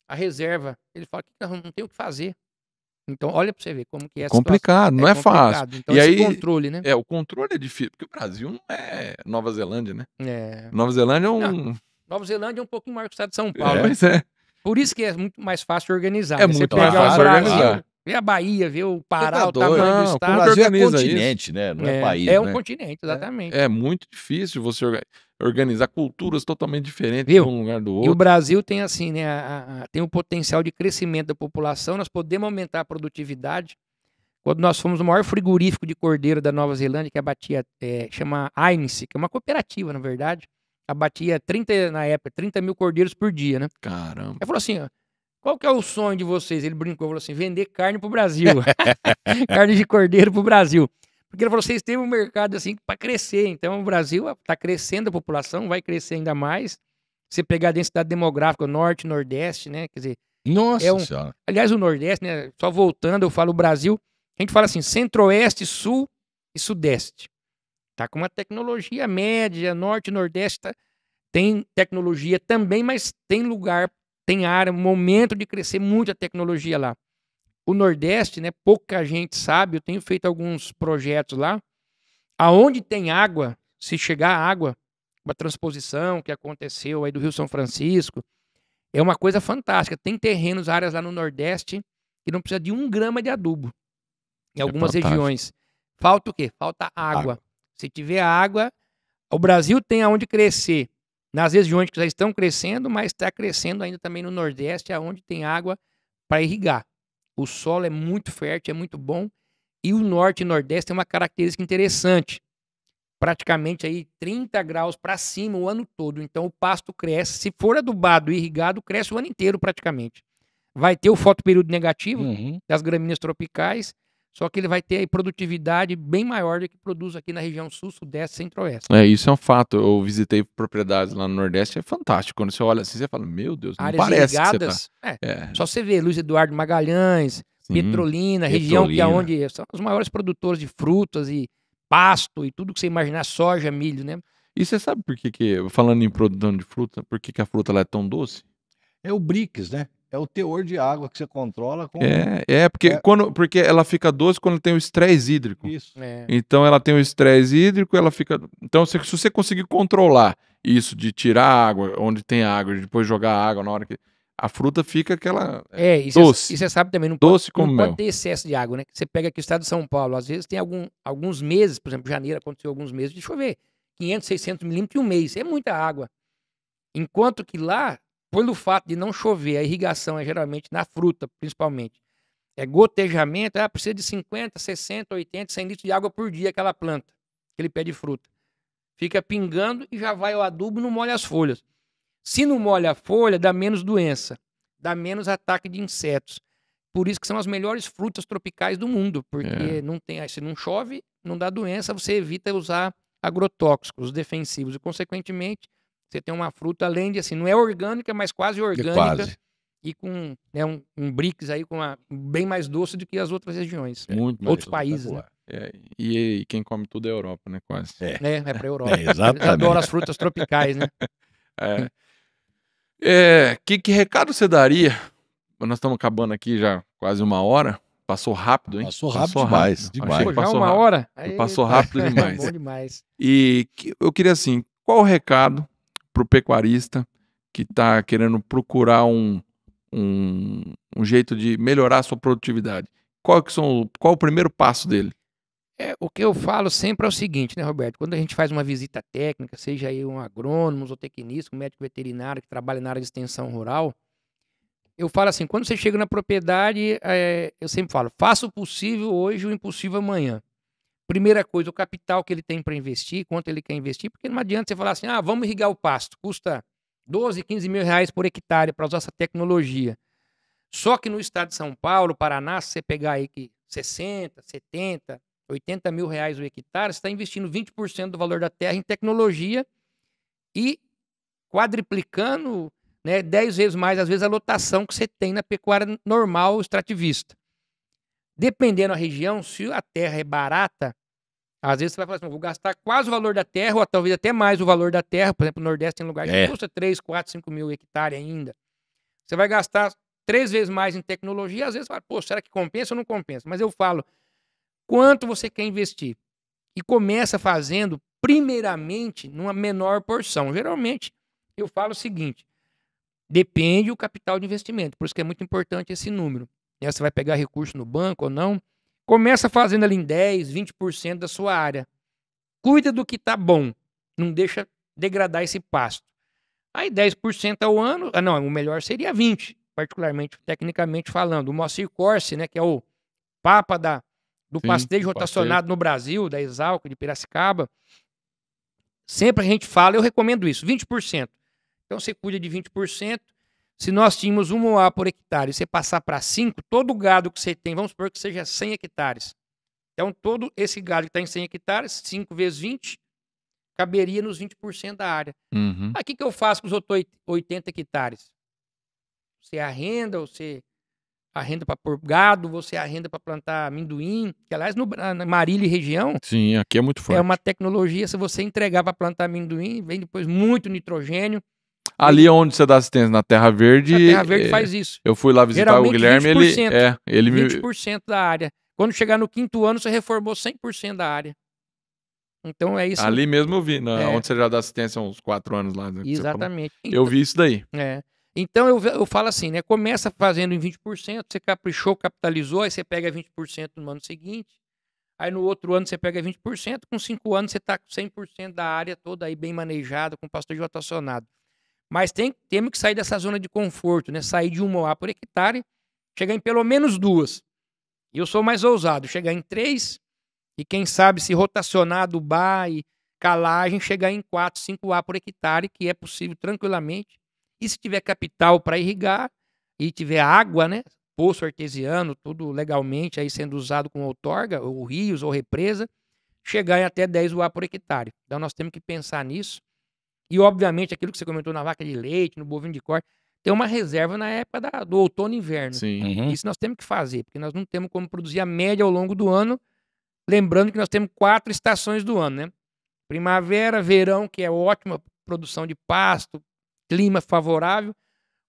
B: A reserva. Ele fala que não tem o que fazer. Então, olha para você ver como que é a
A: Complicado,
B: situação.
A: não é fácil.
B: Complicado. Então,
A: E
B: esse
A: aí,
B: controle, né?
A: o controle é difícil, porque o Brasil não é Nova Zelândia, né?
B: É.
A: Nova Zelândia é
B: Não, Nova Zelândia é um pouquinho maior que o estado de São Paulo.
A: Pois
B: né?
A: é.
B: Por isso que é muito mais fácil organizar.
A: É
B: né? Você
A: muito mais
B: pegar o
C: fácil
B: Brasil,
A: organizar.
B: ver a Bahia, ver o Pará,
C: tá
B: o
C: doido.
B: tamanho do
A: Não,
C: O
B: estado.
A: como que
C: Brasil é
A: organiza isso?
C: continente, né? Não é país,
B: É um
C: né?
B: continente, exatamente.
A: É muito difícil você organizar culturas totalmente diferentes
B: Viu?
A: de um lugar do
B: E o
A: outro.
B: Brasil tem assim, né? Tem um potencial de crescimento da população, nós podemos aumentar a produtividade. Quando nós fomos o maior frigorífico de cordeiro da Nova Zelândia, que abatia, chama Heinz, que é uma cooperativa, na verdade, abatia 30 mil cordeiros por dia, né?
A: Caramba.
B: Ele falou assim, ó, qual que é o sonho de vocês? Ele brincou, falou assim, vender carne pro Brasil. Carne de cordeiro pro Brasil. Porque ele falou, vocês têm um mercado assim para crescer. Então, o Brasil está crescendo a população, vai crescer ainda mais. Você pegar a densidade demográfica, norte, nordeste, né? Quer dizer,
C: Nossa Senhora.
B: aliás, o nordeste, né? Só voltando, eu falo o Brasil, a gente fala assim, centro-oeste, sul e sudeste. Tá com uma tecnologia média, norte e nordeste tem tecnologia também, mas tem lugar, tem área, momento de crescer muito a tecnologia lá. O Nordeste, né, pouca gente sabe, eu tenho feito alguns projetos lá, aonde tem água, se chegar água, uma transposição que aconteceu aí do Rio São Francisco, é uma coisa fantástica. Tem terrenos, áreas lá no Nordeste que não precisa de 1 grama de adubo. Em algumas
A: fantástico.
B: regiões. Falta o quê? Falta água. Se tiver água, o Brasil tem aonde crescer. Nas regiões que já estão crescendo, mas está crescendo ainda também no Nordeste, aonde tem água para irrigar. O solo é muito fértil, é muito bom. E o Norte e Nordeste tem uma característica interessante. Praticamente aí 30 graus para cima o ano todo. Então o pasto cresce. Se for adubado e irrigado, cresce o ano inteiro praticamente. Vai ter o fotoperíodo negativo das gramíneas tropicais, só que ele vai ter aí produtividade bem maior do que produz aqui na região sul, sudeste, centro-oeste.
A: Isso é um fato. Eu visitei propriedades lá no Nordeste, é fantástico. Quando você olha assim, você fala, meu Deus, não
B: Áreas
A: parece
B: irrigadas,
A: que você tá...
B: só você vê Luiz Eduardo Magalhães,
A: Sim.
B: Petrolina, região que é onde são os maiores produtores de frutas e pasto e tudo que você imaginar, soja, milho, né?
A: E você sabe por que, falando em produção de fruta, por que a fruta lá é tão doce?
C: É o BRICS, né? É o teor de água que você controla com...
A: Porque ela fica doce quando tem o estresse hídrico.
C: Isso.
A: Então ela tem o estresse hídrico, ela fica... Então se você conseguir controlar isso de tirar água onde tem água, e depois jogar água na hora que... A fruta fica aquela doce.
B: E você sabe também, não
A: doce
B: pode,
A: como
B: não
A: mel.
B: pode ter excesso de água, né? Você pega aqui o estado de São Paulo, às vezes tem alguns meses, por exemplo, janeiro aconteceu alguns meses de chover, 500, 600 milímetros em um mês, é muita água. Enquanto que lá, pelo fato de não chover, a irrigação é geralmente na fruta, principalmente, é gotejamento, precisa de 50, 60, 80, 100 litros de água por dia aquela planta, aquele pé de fruta. Fica pingando e já vai o adubo e não molha as folhas. Se não molha a folha, dá menos doença, dá menos ataque de insetos. Por isso que são as melhores frutas tropicais do mundo, porque não tem, se não chove, não dá doença, você evita usar agrotóxicos defensivos e, consequentemente, você tem uma fruta, além de assim, não é orgânica, mas quase orgânica. E com um BRICS aí bem mais doce do que as outras regiões.
A: Muito mais
B: outros países, né?
A: E quem come tudo é a Europa, né? Quase.
B: É pra Europa.
C: Exatamente.
B: Eles adoram as frutas tropicais, né?
A: Que recado você daria? Nós estamos acabando aqui já quase 1 hora. Passou rápido, hein?
C: Passou rápido demais.
A: Achei que
B: Já
A: passou
B: 1 hora?
A: Passou rápido demais.
B: Bom demais.
A: E eu queria assim, qual o recado pro pecuarista que está querendo procurar um jeito de melhorar a sua produtividade? Qual o primeiro passo dele?
B: O que eu falo sempre é o seguinte, né, Roberto? Quando a gente faz uma visita técnica, seja aí um agrônomo, um zootecnista, um médico veterinário que trabalha na área de extensão rural, eu falo assim, quando você chega na propriedade, eu sempre falo, faça o possível hoje, o impossível amanhã. Primeira coisa, o capital que ele tem para investir, quanto ele quer investir, porque não adianta você falar assim, vamos irrigar o pasto, custa 12, 15 mil reais por hectare para usar essa tecnologia. Só que no estado de São Paulo, Paraná, se você pegar aí que 60, 70, 80 mil reais o hectare, você está investindo 20% do valor da terra em tecnologia e quadriplicando, né, 10 vezes mais, às vezes, a lotação que você tem na pecuária normal extrativista. Dependendo da região, se a terra é barata, às vezes você vai falar assim, vou gastar quase o valor da terra, ou talvez até mais o valor da terra. Por exemplo, no Nordeste tem lugar que custa 3, 4, 5 mil hectares ainda. Você vai gastar 3 vezes mais em tecnologia, às vezes fala, pô, será que compensa ou não compensa? Mas eu falo, quanto você quer investir? E começa fazendo, primeiramente, numa menor porção. Geralmente, eu falo o seguinte, depende do capital de investimento, por isso que é muito importante esse número. Você vai pegar recurso no banco ou não. Começa fazendo ali em 10%, 20% da sua área. Cuida do que está bom, não deixa degradar esse pasto. Aí 10% ao ano, não, o melhor seria 20%, particularmente, tecnicamente falando. O Moacir Corsi, né, que é o papa do pastejo rotacionado no Brasil, da Exalc, de Piracicaba, sempre a gente fala, eu recomendo isso, 20%. Então você cuida de 20%. Se nós tínhamos 1 moá por hectare e você passar para 5, todo o gado que você tem, vamos supor que seja 100 hectares. Então todo esse gado que está em 100 hectares, 5 vezes 20, caberia nos 20% da área.
A: Uhum.
B: Aí o que eu faço com os outros 80 hectares? Você arrenda, você arrenda para pôr gado, você arrenda para plantar amendoim, que aliás na Marília e região,
A: Sim, aqui é muito forte.
B: é uma tecnologia, se você entregar para plantar amendoim, vem depois muito nitrogênio.
A: Ali onde você dá assistência, na Terra Verde...
B: A Terra Verde faz isso.
A: Eu fui lá visitar o Guilherme,
B: 20%,
A: ele me...
B: 20% da área. Quando chegar no 5º ano, você reformou 100% da área. Então é isso.
A: Ali mesmo eu vi, onde você já dá assistência há uns 4 anos lá. Né,
B: exatamente.
A: Eu vi isso daí.
B: Então eu falo assim, né? Começa fazendo em 20%, você caprichou, capitalizou, aí você pega 20% no ano seguinte, aí no outro ano você pega 20%, com 5 anos você está com 100% da área toda aí bem manejada, com pastejo rotacionado. Mas temos que sair dessa zona de conforto, né? Sair de 1 moá por hectare, chegar em pelo menos 2. E eu sou mais ousado, chegar em 3, e quem sabe se rotacionar, adubar e calagem, chegar em 4, 5 A por hectare, que é possível tranquilamente. E se tiver capital para irrigar e tiver água, né? Poço artesiano, tudo legalmente aí sendo usado com outorga, ou rios ou represa, chegar em até 10 UA por hectare. Então nós temos que pensar nisso. E, obviamente, aquilo que você comentou na vaca de leite, no bovino de corte, tem uma reserva na época do outono e inverno.
A: Sim.
C: Uhum.
B: Isso nós temos que fazer, porque nós não temos como produzir a média ao longo do ano. Lembrando que nós temos 4 estações do ano, né? Primavera, verão, que é ótima produção de pasto, clima favorável.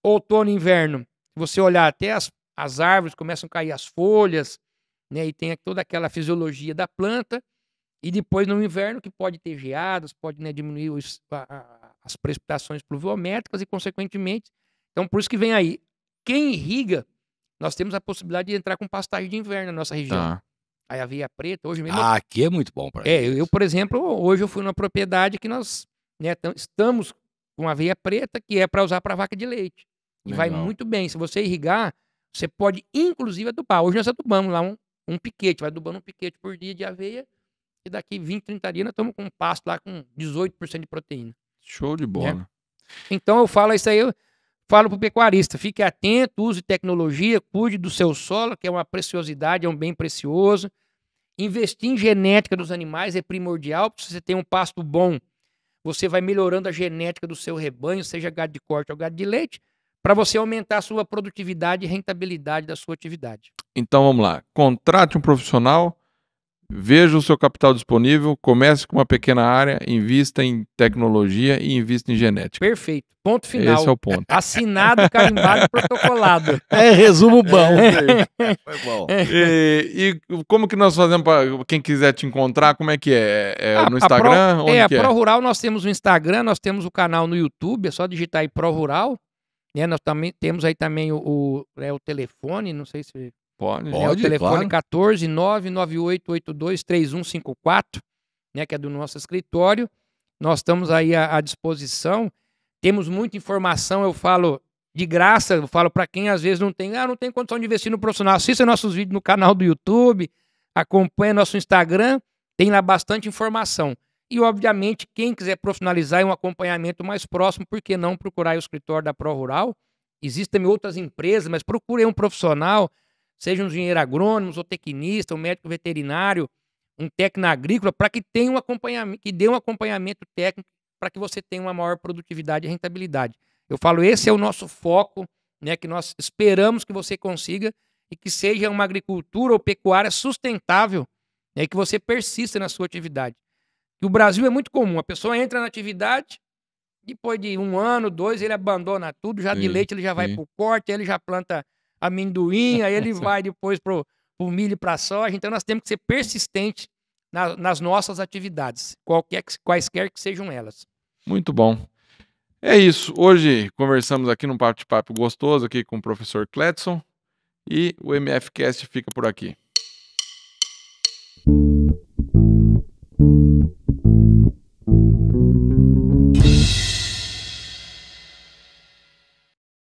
B: Outono e inverno, se você olhar até as árvores começam a cair as folhas, né? E tem toda aquela fisiologia da planta. E depois no inverno, que pode ter geadas, pode, né, diminuir as precipitações pluviométricas e, consequentemente, então por isso que vem aí. Quem irriga, nós temos a possibilidade de entrar com pastagem de inverno na nossa região.
A: Tá.
B: Aí a Veia Preta, hoje mesmo...
C: aqui é muito bom para
B: eu, por exemplo, hoje eu fui numa propriedade que nós, né, estamos com a Veia Preta, que é para usar para vaca de leite. E vai muito bem. Se você irrigar, você pode, inclusive, adubar. Hoje nós adubamos lá um piquete, vai adubando um piquete por dia de aveia, e daqui 20, 30 dias nós estamos com um pasto lá com 18% de proteína.
A: Show de bola.
B: Então eu falo isso aí, eu falo pro pecuarista, fique atento, use tecnologia, cuide do seu solo, que é uma preciosidade, é um bem precioso. Investir em genética dos animais é primordial, porque se você tem um pasto bom, você vai melhorando a genética do seu rebanho, seja gado de corte ou gado de leite, para você aumentar a sua produtividade e rentabilidade da sua atividade.
A: Então vamos lá, contrate um profissional, veja o seu capital disponível, comece com uma pequena área, invista em tecnologia e invista em genética.
B: Perfeito. Ponto final.
A: Esse é o ponto.
B: Assinado, carimbado e protocolado.
C: Resumo bom. Foi bom.
A: E como que nós fazemos para quem quiser te encontrar? Como é que é? É no Instagram?
B: A Pro Rural nós temos o Instagram, nós temos o canal no YouTube, é só digitar aí Pro Rural. Né? Nós também temos aí também o telefone, não sei se...
A: Pode,
B: o telefone, claro. 14-99882-3154, né, que é do nosso escritório. Nós estamos aí à disposição. Temos muita informação, eu falo de graça, eu falo para quem às vezes não tem condição de investir no profissional. Assista nossos vídeos no canal do YouTube, acompanha nosso Instagram, tem lá bastante informação. E, obviamente, quem quiser profissionalizar e um acompanhamento mais próximo, por que não procurar o escritório da Pro Rural? Existem também outras empresas, mas procure um profissional, seja um engenheiro agrônomo, um tecnista, um médico veterinário, um técnico agrícola, para que tenha um acompanhamento, que dê um acompanhamento técnico para que você tenha uma maior produtividade e rentabilidade. Eu falo, esse é o nosso foco, né, que nós esperamos que você consiga e que seja uma agricultura ou pecuária sustentável, né, e que você persista na sua atividade. E o Brasil é muito comum, a pessoa entra na atividade, Depois de 1 ano, 2, ele abandona tudo, já de
A: Sim,
B: leite ele já vai
A: sim.
B: pro corte, aí ele já planta amendoim, aí ele vai depois pro milho e pra soja. Então nós temos que ser persistentes nas nossas atividades, quaisquer que sejam elas.
A: Muito bom. É isso. Hoje conversamos aqui num bate-papo gostoso aqui com o professor Cledson e o MFcast fica por aqui.